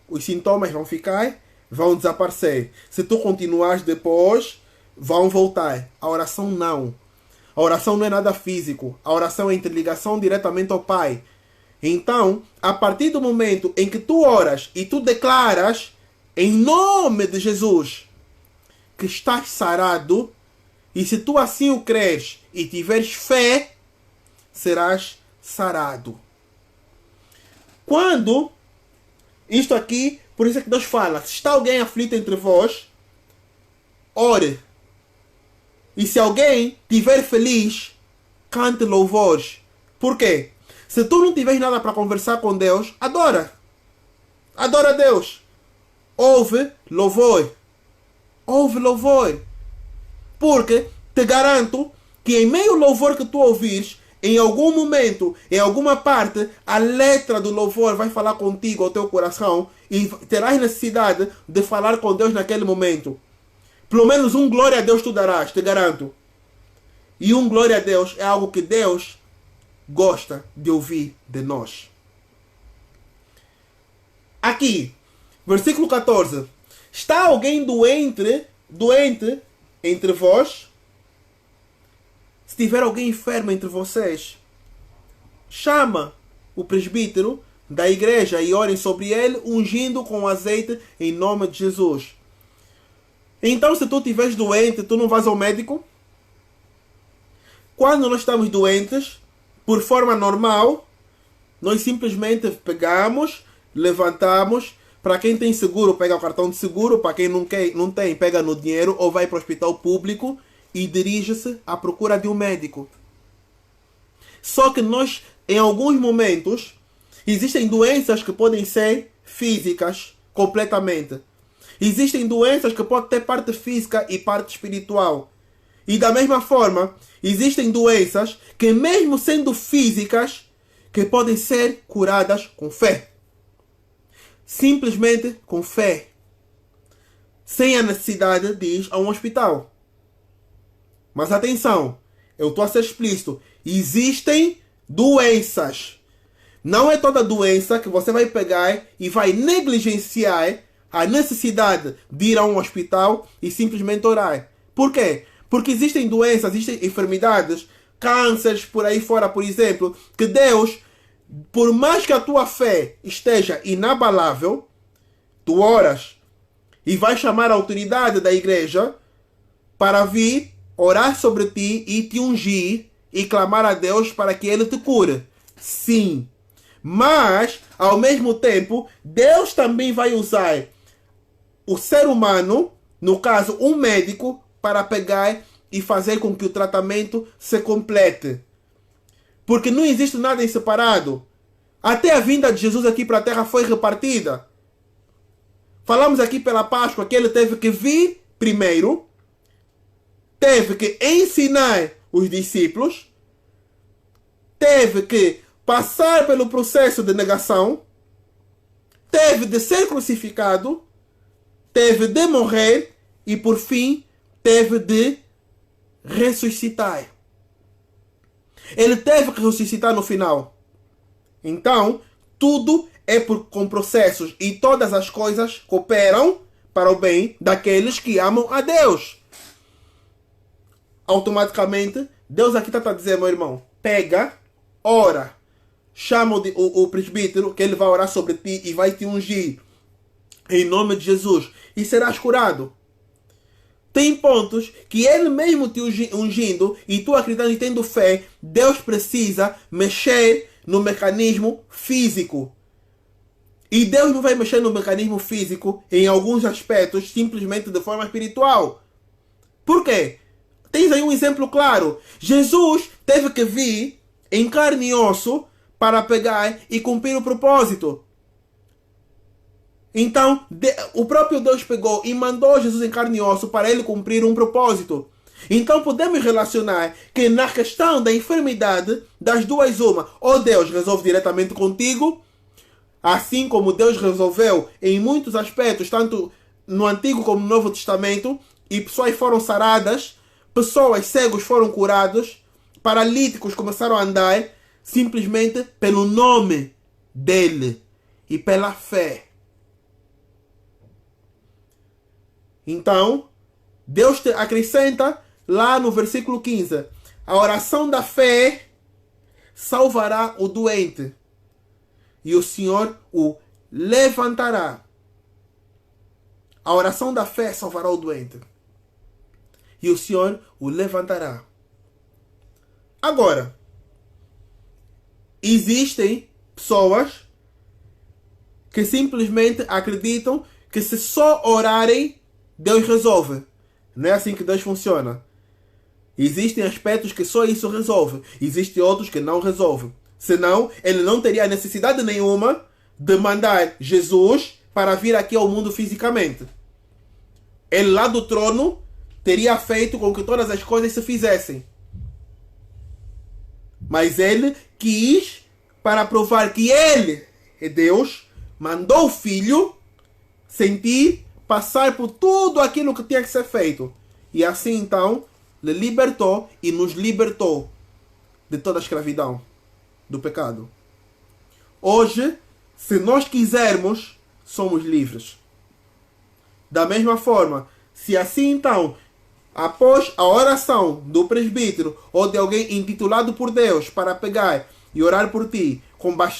Os sintomas vão ficar, vão desaparecer. Se tu continuares depois, vão voltar. A oração não. A oração não é nada físico. A oração é interligação diretamente ao Pai. Então, a partir do momento em que tu oras e tu declaras em nome de Jesus que estás sarado, e se tu assim o creres e tiveres fé, serás sarado. Quando isto aqui, por isso é que Deus fala, se está alguém aflito entre vós, ore. E se alguém estiver feliz, cante louvores. Por quê? Se tu não tiveres nada para conversar com Deus, adora. Adora a Deus. Ouve louvor. Ouve louvor. Porque te garanto que em meio ao louvor que tu ouvires, em algum momento, em alguma parte, a letra do louvor vai falar contigo, ao teu coração, e terás necessidade de falar com Deus naquele momento. Pelo menos um glória a Deus tu darás, te garanto. E um glória a Deus é algo que Deus gosta de ouvir de nós. Aqui, versículo 14. Está alguém doente entre vós? Se tiver alguém enfermo entre vocês, chama o presbítero da igreja e orem sobre ele, ungindo com azeite em nome de Jesus. Então, se tu estiveres doente, tu não vais ao médico? Quando nós estamos doentes, por forma normal, nós simplesmente pegamos, levantamos. Para quem tem seguro, pega o cartão de seguro. Para quem não tem, pega no dinheiro ou vai para o hospital público e dirige-se à procura de um médico. Só que nós, em alguns momentos, existem doenças que podem ser físicas completamente. Existem doenças que podem ter parte física e parte espiritual. E da mesma forma, existem doenças que, mesmo sendo físicas, que podem ser curadas com fé. Simplesmente com fé. Sem a necessidade de ir a um hospital. Mas atenção, eu estou a ser explícito. Existem doenças. Não é toda doença que você vai pegar e vai negligenciar a necessidade de ir a um hospital e simplesmente orar. Por quê? Porque existem doenças, existem enfermidades, cânceres por aí fora, por exemplo, que Deus, por mais que a tua fé esteja inabalável, tu oras e vais chamar a autoridade da igreja para vir orar sobre ti e te ungir e clamar a Deus para que Ele te cure. Sim. Mas, ao mesmo tempo, Deus também vai usar o ser humano, no caso, um médico, para pegar e fazer com que o tratamento se complete. Porque não existe nada em separado. Até a vinda de Jesus aqui para a terra foi repartida. Falamos aqui pela Páscoa que ele teve que vir primeiro, teve que ensinar os discípulos, teve que passar pelo processo de negação, teve de ser crucificado, teve de morrer e, por fim, teve de ressuscitar. Ele teve que ressuscitar no final. Então, tudo é com processos e todas as coisas cooperam para o bem daqueles que amam a Deus. Automaticamente, Deus aqui está a dizer, meu irmão, pega, ora, chama o presbítero, que ele vai orar sobre ti e vai te ungir em nome de Jesus e serás curado. Tem pontos que ele mesmo te ungindo e tu acreditando e tendo fé, Deus precisa mexer no mecanismo físico. E Deus não vai mexer no mecanismo físico em alguns aspectos simplesmente de forma espiritual. Por quê? Tens aí um exemplo claro. Jesus teve que vir em carne e osso para pegar e cumprir o propósito. Então, o próprio Deus pegou e mandou Jesus em carne e osso para ele cumprir um propósito. Então podemos relacionar que na questão da enfermidade, das duas uma, ou Deus resolve diretamente contigo, assim como Deus resolveu em muitos aspectos, tanto no Antigo como no Novo Testamento, e pessoas foram saradas, pessoas cegos foram curados, paralíticos começaram a andar, simplesmente pelo nome dele e pela fé. Então, Deus te acrescenta lá no versículo 15. A oração da fé salvará o doente e o Senhor o levantará. A oração da fé salvará o doente e o Senhor o levantará. Agora, existem pessoas que simplesmente acreditam que se só orarem, Deus resolve. Não é assim que Deus funciona. Existem aspectos que só isso resolve. Existem outros que não resolvem. Senão, ele não teria necessidade nenhuma de mandar Jesus para vir aqui ao mundo fisicamente. Ele lá do trono teria feito com que todas as coisas se fizessem. Mas ele quis, para provar que ele é Deus, mandou o Filho sentir, passar por tudo aquilo que tinha que ser feito. E assim então, lhe libertou e nos libertou de toda a escravidão, do pecado. Hoje, se nós quisermos, somos livres. Da mesma forma, se assim então, após a oração do presbítero ou de alguém intitulado por Deus para pegar e orar por ti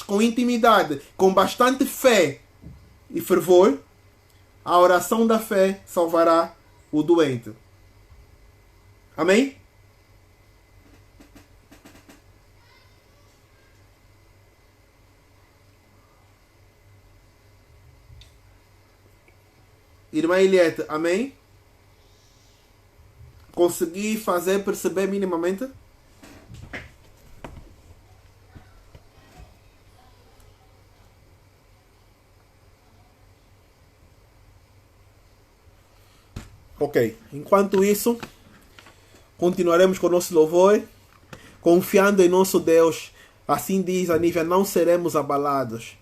com intimidade, com bastante fé e fervor, a oração da fé salvará o doente. Amém? Irmã Eliette, amém? Consegui fazer perceber minimamente? Ok. Enquanto isso, continuaremos com o nosso louvor, confiando em nosso Deus. Assim diz a Nívia, não seremos abalados.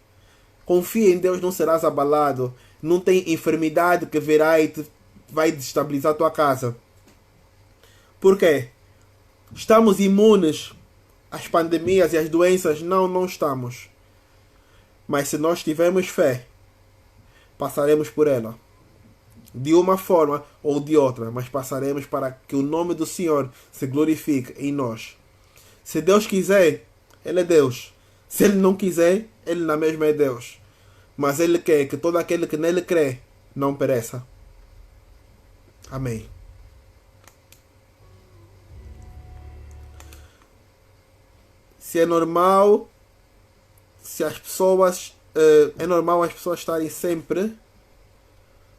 Confia em Deus, não serás abalado. Não tem enfermidade que virá e vai desestabilizar a tua casa. Por quê? Estamos imunes às pandemias e às doenças? Não, não estamos. Mas se nós tivermos fé, passaremos por ela. De uma forma ou de outra, mas passaremos para que o nome do Senhor se glorifique em nós. Se Deus quiser, Ele é Deus. Se Ele não quiser, Ele na mesma é Deus. Mas Ele quer que todo aquele que nele crê não pereça. Amém. Se é normal, se as pessoas é normal as pessoas estarem sempre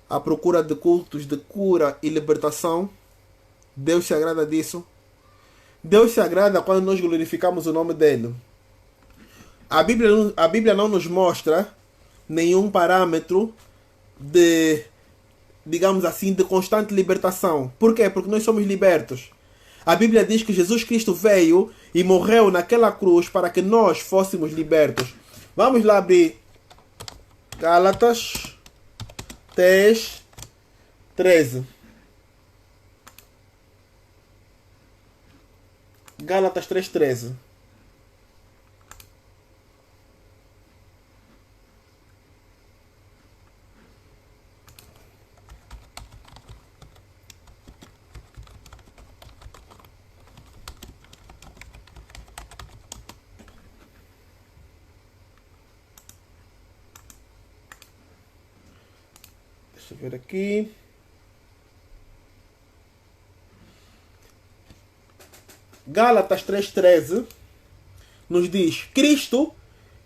à procura de cultos de cura e libertação, Deus se agrada disso. Deus se agrada quando nós glorificamos o nome dele. A Bíblia não nos mostra nenhum parâmetro de, digamos assim, de constante libertação. Por quê? Porque nós somos libertos. A Bíblia diz que Jesus Cristo veio e morreu naquela cruz para que nós fôssemos libertos. Vamos lá abrir Gálatas 3:13. Gálatas 3:13. Deixa eu ver aqui. Gálatas 3:13 nos diz: Cristo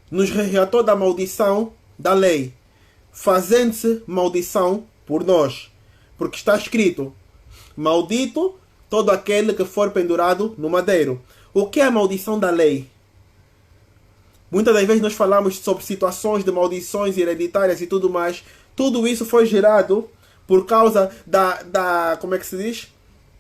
nos resgatou da maldição da lei, fazendo-se maldição por nós. Porque está escrito: maldito todo aquele que for pendurado no madeiro. O que é a maldição da lei? Muitas das vezes nós falamos sobre situações de maldições hereditárias e tudo mais. Tudo isso foi gerado por causa como é que se diz?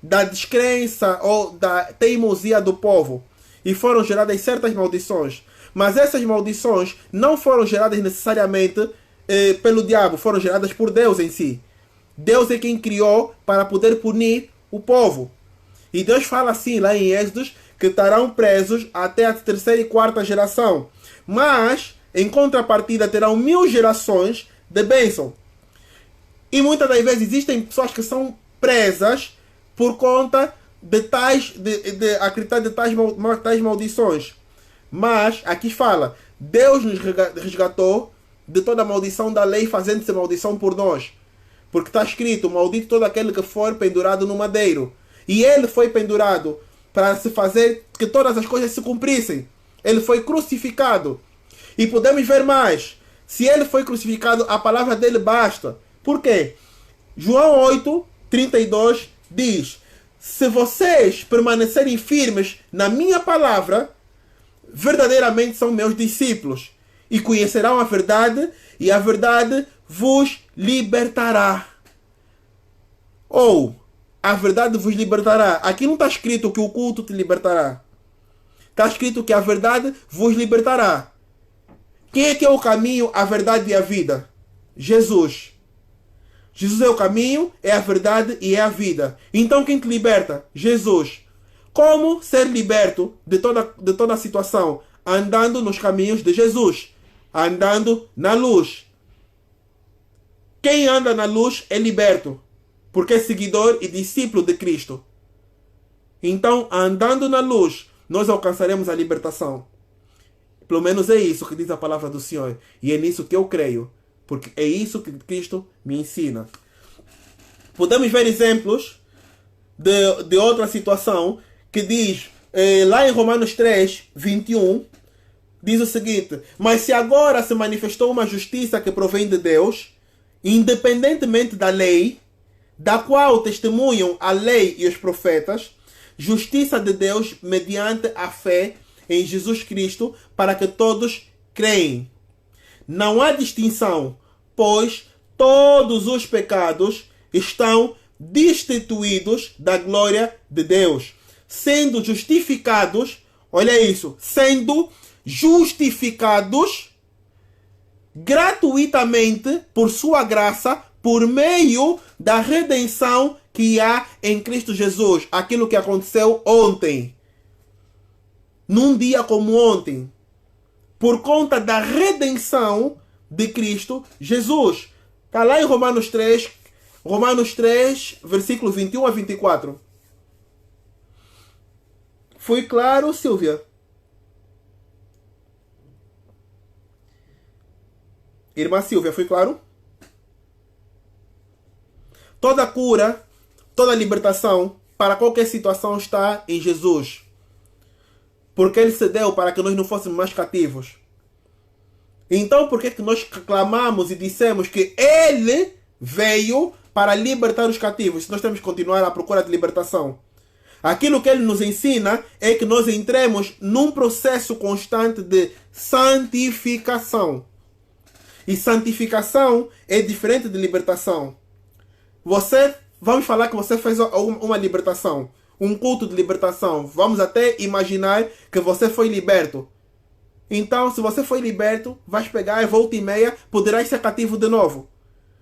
Da descrença ou da teimosia do povo. E foram geradas certas maldições. Mas essas maldições não foram geradas necessariamente pelo diabo. Foram geradas por Deus em si. Deus é quem criou para poder punir o povo. E Deus fala assim lá em Êxodos que estarão presos até a terceira e quarta geração. Mas, em contrapartida, terão 1000 gerações de bênção. E muitas das vezes existem pessoas que são presas por conta de acreditar de tais maldições. Mas aqui fala: Deus nos resgatou de toda a maldição da lei, fazendo-se maldição por nós. Porque está escrito: maldito todo aquele que for pendurado no madeiro. E ele foi pendurado para se fazer que todas as coisas se cumprissem. Ele foi crucificado. E podemos ver mais. Se ele foi crucificado, a palavra dele basta. Por quê? João 8:32 diz: se vocês permanecerem firmes na minha palavra, verdadeiramente são meus discípulos, e conhecerão a verdade, e a verdade vos libertará. Ou, a verdade vos libertará. Aqui não está escrito que o culto te libertará. está escrito que a verdade vos libertará. Quem é que é o caminho, a verdade e a vida? Jesus. Jesus é o caminho, é a verdade e é a vida. Então quem te liberta? Jesus. Como ser liberto de toda a situação? Andando nos caminhos de Jesus. Andando na luz. Quem anda na luz é liberto. Porque é seguidor e discípulo de Cristo. Então, andando na luz, nós alcançaremos a libertação. Pelo menos é isso que diz a palavra do Senhor. E é nisso que eu creio. Porque é isso que Cristo me ensina. Podemos ver exemplos de outra situação que diz, lá em Romanos 3, 21, diz o seguinte: mas se agora se manifestou uma justiça que provém de Deus, independentemente da lei, da qual testemunham a lei e os profetas, justiça de Deus mediante a fé em Jesus Cristo, para que todos creem. Não há distinção, pois todos os pecados estão destituídos da glória de Deus, sendo justificados, olha isso, sendo justificados gratuitamente por sua graça, por meio da redenção que há em Cristo Jesus. Aquilo que aconteceu ontem, num dia como ontem, por conta da redenção de Cristo Jesus. Está lá em Romanos 3, versículo 21 a 24. Foi claro, Silvia? Irmã Silvia, foi claro? Toda cura, toda libertação para qualquer situação está em Jesus. Porque Ele se deu para que nós não fôssemos mais cativos. Então, por que nós clamamos e dissemos que Ele veio para libertar os cativos, se nós temos que continuar à procura de libertação? Aquilo que Ele nos ensina é que nós entremos num processo constante de santificação. E santificação é diferente de libertação. Vamos falar que você fez uma libertação, um culto de libertação. Vamos até imaginar que você foi liberto. Então, se você foi liberto, vais pegar e volta e meia, poderás ser cativo de novo.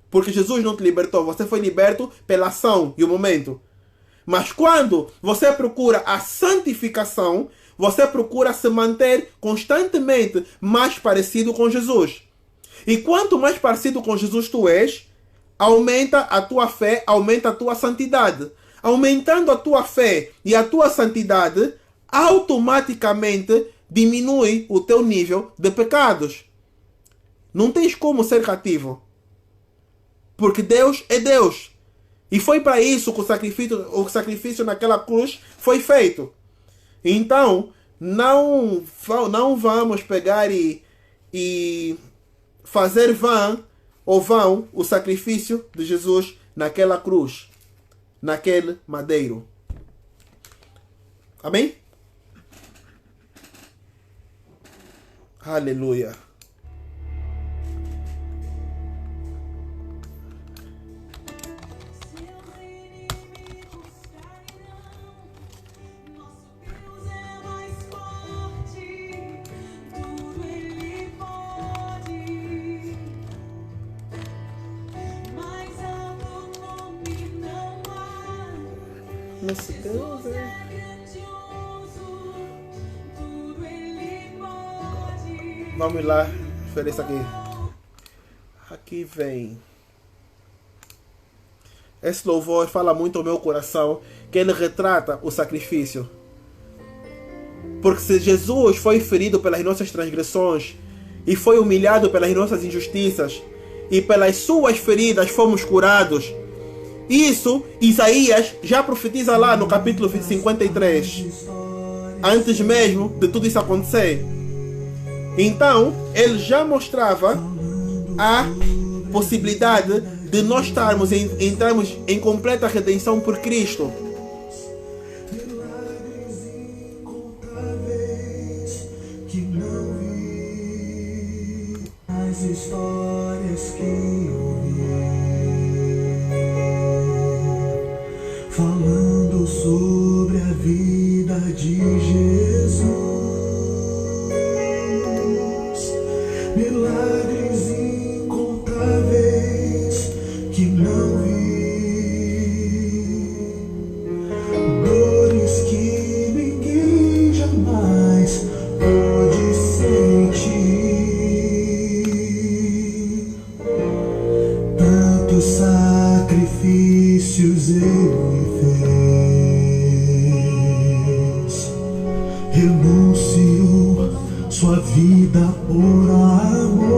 Porque Jesus não te libertou, você foi liberto pela ação e o momento. Mas quando você procura a santificação, você procura se manter constantemente mais parecido com Jesus. E quanto mais parecido com Jesus tu és, aumenta a tua fé, aumenta a tua santidade. Aumentando a tua fé e a tua santidade, automaticamente diminui o teu nível de pecados. Não tens como ser cativo. Porque Deus é Deus. E foi para isso que o sacrifício naquela cruz foi feito. Então, não vamos pegar e fazer vão o sacrifício de Jesus naquela cruz, naquele madeiro. Amém? Aleluia. Nosso Deus é... Vamos lá, ver isso aqui. Aqui vem. Esse louvor fala muito ao meu coração, que ele retrata o sacrifício. Porque se Jesus foi ferido pelas nossas transgressões e foi humilhado pelas nossas injustiças, e pelas suas feridas fomos curados, isso Isaías já profetiza lá no capítulo 53, antes mesmo de tudo isso acontecer. Então, ele já mostrava a possibilidade de nós entrarmos em completa redenção por Cristo. As histórias que ouvi falando sobre a vida de Jesus. milagres incontáveis que não vi, dores que ninguém jamais pôde sentir, tantos sacrifícios ele me fez, renunciou sua vida por amor,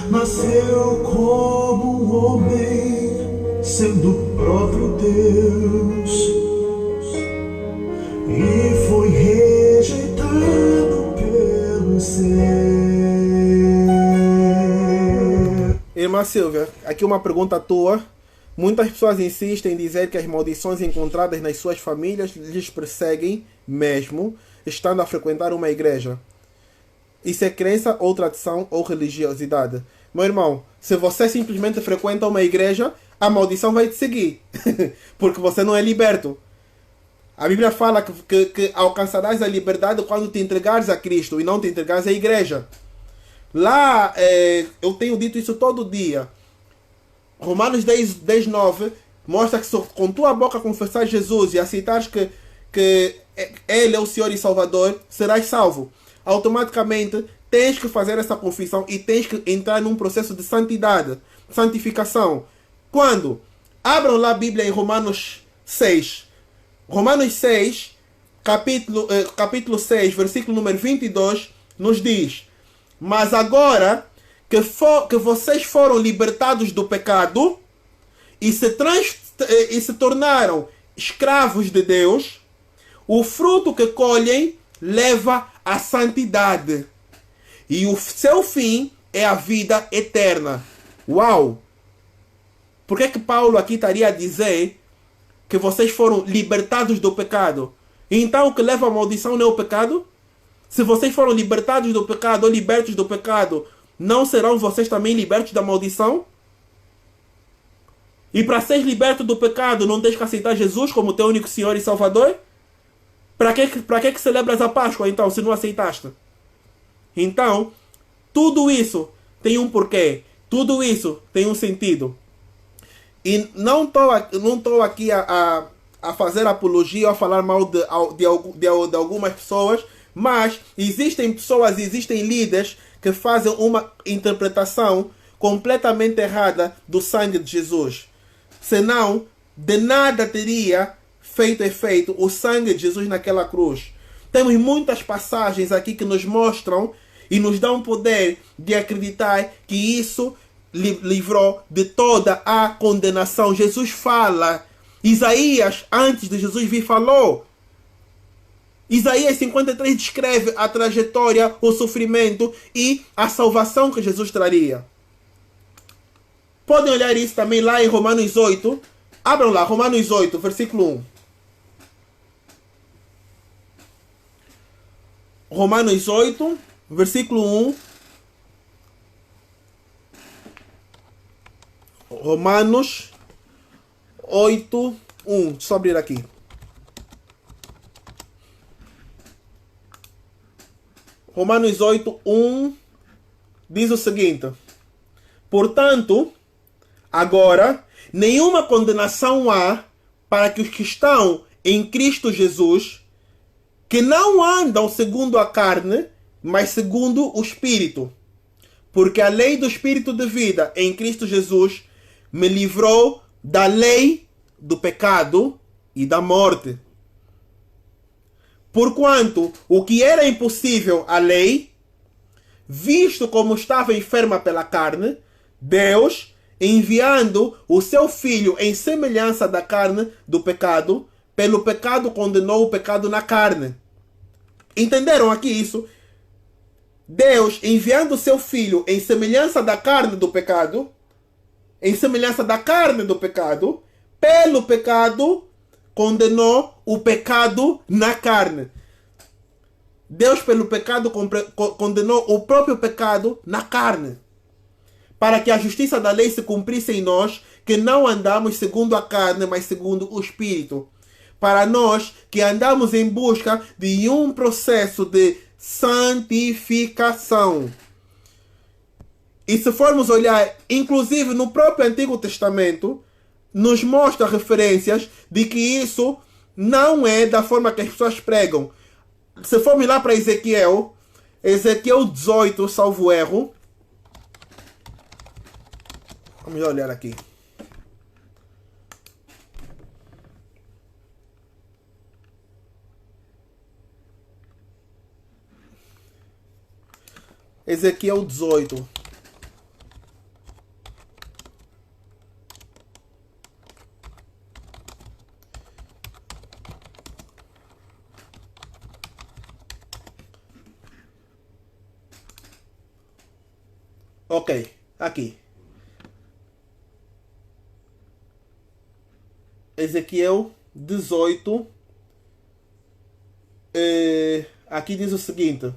nasceu como um homem, sendo o próprio Deus, e foi rejeitado pelo ser. Irmã Silvia, aqui uma pergunta tua. Muitas pessoas insistem em dizer que as maldições encontradas nas suas famílias lhes perseguem mesmo estando a frequentar uma igreja. Isso é crença ou tradição ou religiosidade? Meu irmão, se você simplesmente frequenta uma igreja, a maldição vai te seguir. Porque você não é liberto. A Bíblia fala que alcançarás a liberdade quando te entregares a Cristo e não te entregares à igreja. Lá, eu tenho dito isso todo dia. Romanos 10:9 mostra que se com tua boca confessar Jesus e aceitares que Ele é o Senhor e Salvador, serás salvo. Automaticamente tens que fazer essa confissão e tens que entrar num processo de santidade, santificação. Quando? Abram lá a Bíblia em Romanos 6. Romanos 6, capítulo 6, versículo número 22, nos diz: mas agora que vocês foram libertados do pecado e se tornaram escravos de Deus, o fruto que colhem leva à santidade. E o seu fim é a vida eterna. Uau! Por que Paulo aqui estaria a dizer que vocês foram libertados do pecado? Então o que leva à maldição não é o pecado? Se vocês foram libertados do pecado ou libertos do pecado, não serão vocês também libertos da maldição? E para ser liberto do pecado, não tens que aceitar Jesus como teu único Senhor e Salvador? Para que celebras a Páscoa, então, se não aceitaste? Então, tudo isso tem um porquê. Tudo isso tem um sentido. E não estou aqui a fazer apologia ou a falar mal de algumas pessoas, mas existem pessoas, existem líderes que fazem uma interpretação completamente errada do sangue de Jesus. Senão, de nada teria feito efeito o sangue de Jesus naquela cruz. Temos muitas passagens aqui que nos mostram e nos dão poder de acreditar que isso livrou de toda a condenação. Jesus fala. Isaías, antes de Jesus vir, falou. Isaías 53 descreve a trajetória, o sofrimento e a salvação que Jesus traria. Podem olhar isso também lá em Romanos 8. Abram lá, Romanos 8, versículo 1. Romanos 8, versículo 1. Romanos 8, 1. Deixa eu abrir aqui. Romanos 8, 1 diz o seguinte: portanto, agora, nenhuma condenação há para que os que estão em Cristo Jesus, que não andam segundo a carne, mas segundo o Espírito. Porque a lei do Espírito de vida em Cristo Jesus me livrou da lei do pecado e da morte. Porquanto o que era impossível à lei, visto como estava enferma pela carne, Deus, enviando o seu Filho em semelhança da carne do pecado, pelo pecado condenou o pecado na carne. Entenderam aqui isso? Deus, enviando o seu Filho em semelhança da carne do pecado, pelo pecado, condenou o pecado na carne. Deus, pelo pecado, condenou o próprio pecado na carne, para que a justiça da lei se cumprisse em nós, que não andamos segundo a carne, mas segundo o Espírito. Para nós que andamos em busca de um processo de santificação. E se formos olhar, inclusive no próprio Antigo Testamento, nos mostra referências de que isso não é da forma que as pessoas pregam. Se formos lá para Ezequiel 18, salvo erro. Vamos olhar aqui. Ezequiel 18. Ok, aqui. Ezequiel 18. Aqui diz o seguinte: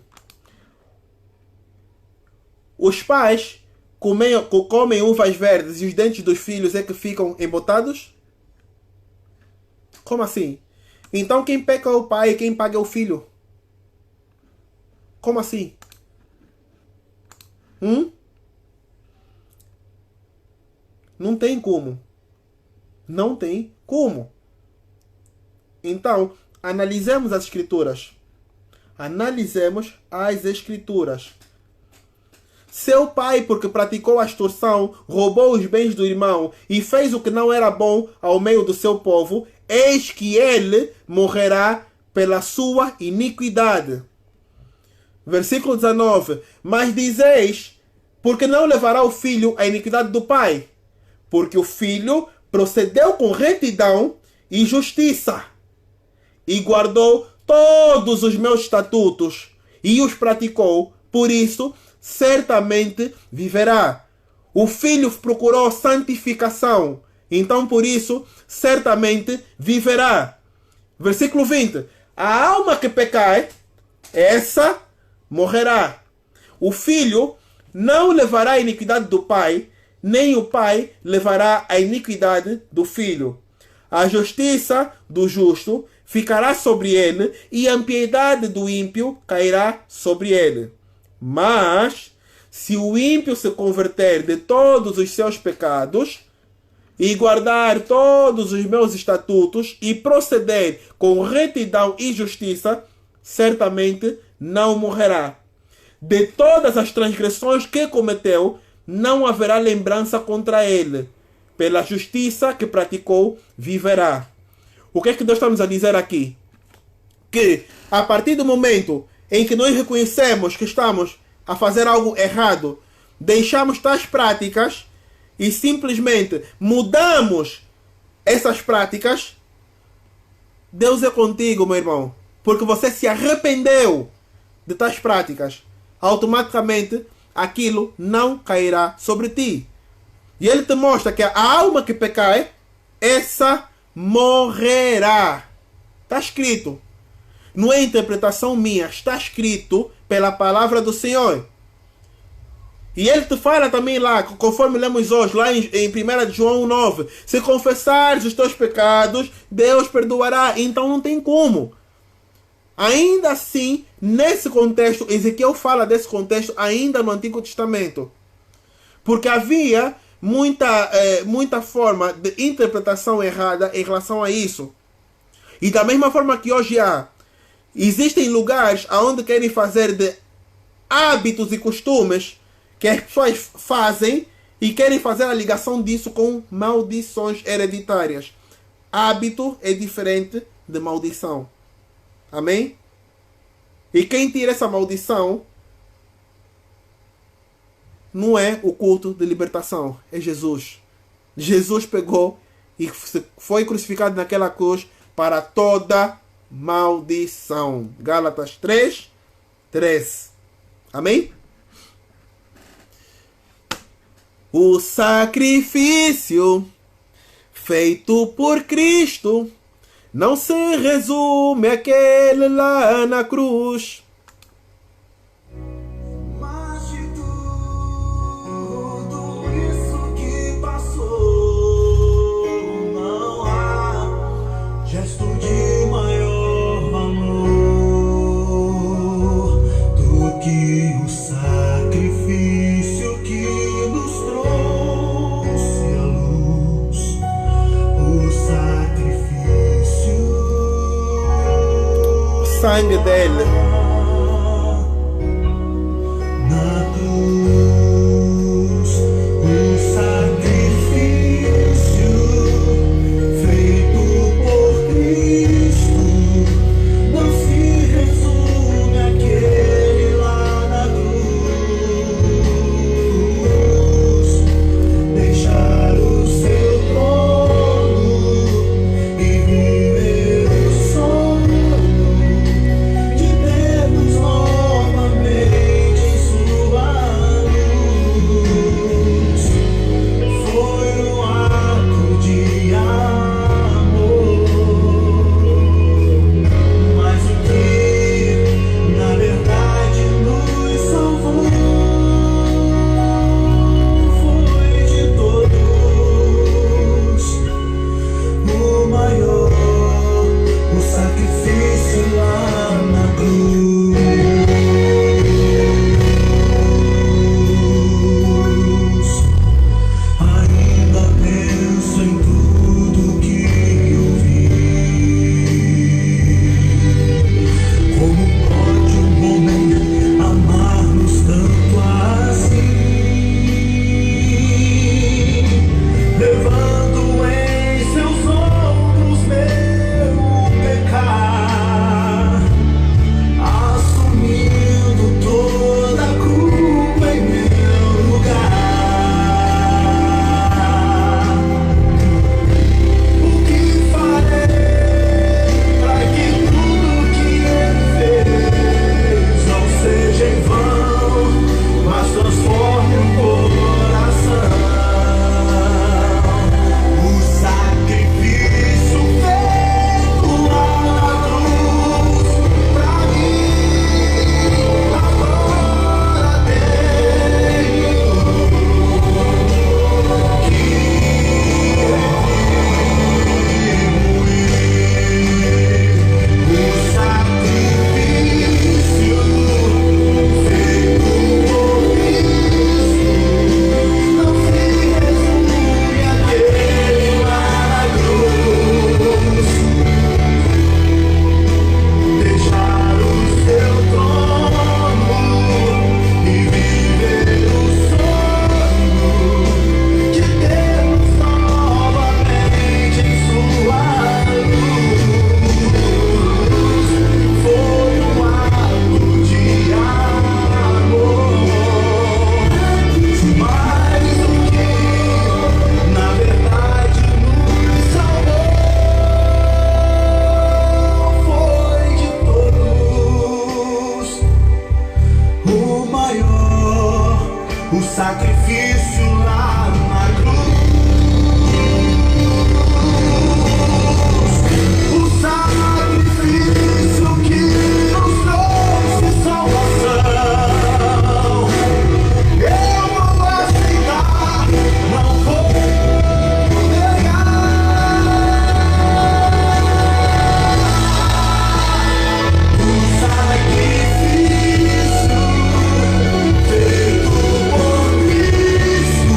os pais comem uvas verdes e os dentes dos filhos é que ficam embotados? Como assim? Então quem peca é o pai e quem paga é o filho? Como assim? Não tem como. Não tem como. Então, analisemos as escrituras. Analisemos as escrituras. Seu pai, porque praticou a extorsão, roubou os bens do irmão e fez o que não era bom ao meio do seu povo, eis que ele morrerá pela sua iniquidade. Versículo 19. Mas dizeis, porque não levará o filho a iniquidade do pai? Porque o filho procedeu com retidão e justiça, e guardou todos os meus estatutos, e os praticou, por isso certamente viverá. O filho procurou santificação, então por isso certamente viverá. Versículo 20. A alma que pecar, essa morrerá. O filho não levará a iniquidade do pai, nem o pai levará a iniquidade do filho. A justiça do justo ficará sobre ele, e a impiedade do ímpio cairá sobre ele. Mas, se o ímpio se converter de todos os seus pecados, e guardar todos os meus estatutos, e proceder com retidão e justiça, certamente não morrerá. De todas as transgressões que cometeu, não haverá lembrança contra ele. Pela justiça que praticou, viverá. O que é que nós estamos a dizer aqui? Que a partir do momento em que nós reconhecemos que estamos a fazer algo errado, deixamos tais práticas e simplesmente mudamos essas práticas, Deus é contigo, meu irmão. Porque você se arrependeu de tais práticas. Automaticamente aquilo não cairá sobre ti. E ele te mostra que a alma que pecar, essa morrerá. Está escrito. Não é interpretação minha. Está escrito pela palavra do Senhor. E ele te fala também lá, conforme lemos hoje, lá em 1 João 9. Se confessares os teus pecados, Deus perdoará. Então não tem como. Ainda assim, nesse contexto, Ezequiel fala desse contexto ainda no Antigo Testamento. Porque havia muita forma de interpretação errada em relação a isso. E da mesma forma que hoje existem lugares onde querem fazer de hábitos e costumes que as pessoas fazem e querem fazer a ligação disso com maldições hereditárias. Hábito é diferente de maldição. Amém? E quem tira essa maldição não é o culto de libertação, é Jesus. Jesus pegou e foi crucificado naquela cruz para toda maldição. Gálatas 3:13. Amém? O sacrifício feito por Cristo não se resume àquele lá na cruz. Mas de tudo isso que passou, não há gesto de maior valor que o sacrifício que nos trouxe à luz, o sacrifício, O sangue dele na cruz, o sacrifício feito por Cristo não se resume àquele lá na cruz. Deixar o seu trono e viver o sonho de termos novamente em sua luz. Foi um ato de amor, mas o que na verdade nos salvou foi de todos o maior, o sacrifício lá na cruz. Ainda penso em tudo que eu vi. Como pode um homem amar-nos tanto assim, levando em seus ombros meu pecar, assumindo toda a culpa em meu lugar? O que farei para que tudo que ele fez não seja em vão, mas transforme o coração? O sacrifício feito lá na cruz, pra mim, agora tenho o sacrifício feito por Cristo não se resume àquele lá na cruz. Deixar o seu trono e viver o sonho de termos novamente em sua luz. Foi um ato de amor, mas o que na verdade nos salvou foi de todos o maior, o sacrifício lá na cruz, o sacrifício que nos trouxe salvação. Eu vou aceitar, não vou negar. O sacrifício feito por Cristo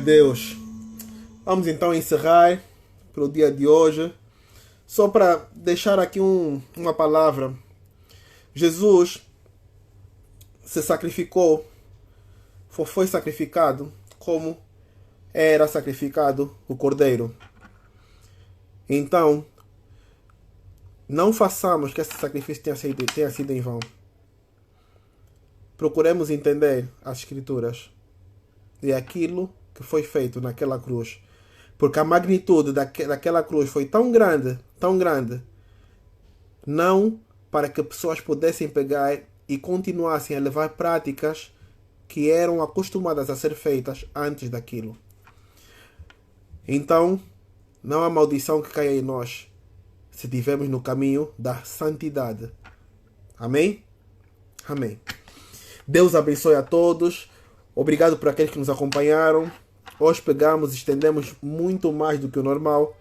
Deus. Vamos então encerrar pelo dia de hoje. Só para deixar aqui uma palavra. Jesus se sacrificou, foi sacrificado como era sacrificado o cordeiro. Então, não façamos que esse sacrifício tenha sido em vão. Procuremos entender as Escrituras e aquilo que foi feito naquela cruz. Porque a magnitude daquela cruz foi tão grande, não para que pessoas pudessem pegar e continuassem a levar práticas que eram acostumadas a ser feitas antes daquilo. Então, não há maldição que caia em nós se estivermos no caminho da santidade. Amém? Amém. Deus abençoe a todos. Obrigado por aqueles que nos acompanharam. Hoje estendemos muito mais do que o normal,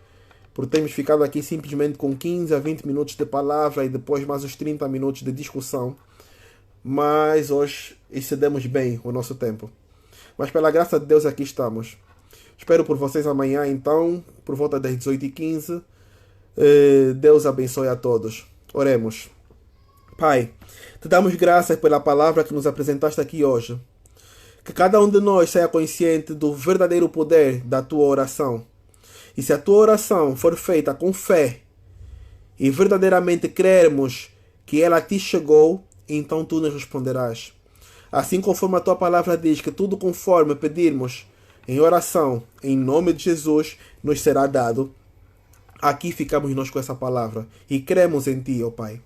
porque temos ficado aqui simplesmente com 15 a 20 minutos de palavra e depois mais os 30 minutos de discussão. Mas hoje excedemos bem o nosso tempo. Mas pela graça de Deus aqui estamos. Espero por vocês amanhã, então, por volta das 18h15. Deus abençoe a todos. Oremos. Pai, te damos graças pela palavra que nos apresentaste aqui hoje. Que cada um de nós seja consciente do verdadeiro poder da tua oração. E se a tua oração for feita com fé e verdadeiramente crermos que ela te chegou, então tu nos responderás. Assim conforme a tua palavra diz que tudo conforme pedirmos em oração, em nome de Jesus, nos será dado. Aqui ficamos nós com essa palavra e cremos em ti, ó Pai.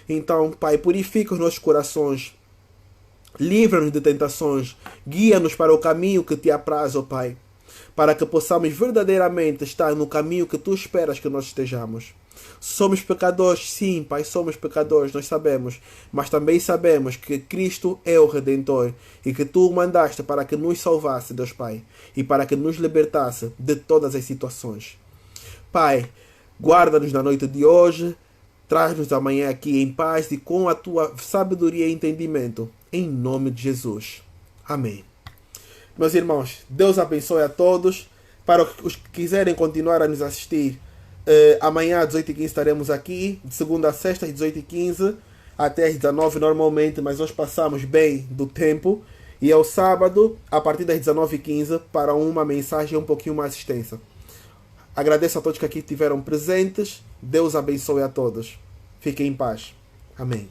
Então, Pai, purifica os nossos corações, livra-nos de tentações, guia-nos para o caminho que te apraz, ó Pai, para que possamos verdadeiramente estar no caminho que tu esperas que nós estejamos. Somos pecadores, sim, Pai, somos pecadores, nós sabemos, mas também sabemos que Cristo é o Redentor e que tu o mandaste para que nos salvasse, Deus Pai, e para que nos libertasse de todas as situações. Pai, guarda-nos na noite de hoje, traz-nos amanhã aqui em paz e com a tua sabedoria e entendimento, em nome de Jesus. Amém. Meus irmãos, Deus abençoe a todos. Para os que quiserem continuar a nos assistir, amanhã às 18h15 estaremos aqui, de segunda a sexta às 18h15, até às 19h normalmente, mas nós passamos bem do tempo. E ao sábado, a partir das 19h15, para uma mensagem um pouquinho mais extensa. Agradeço a todos que aqui estiveram presentes. Deus abençoe a todos. Fiquem em paz. Amém.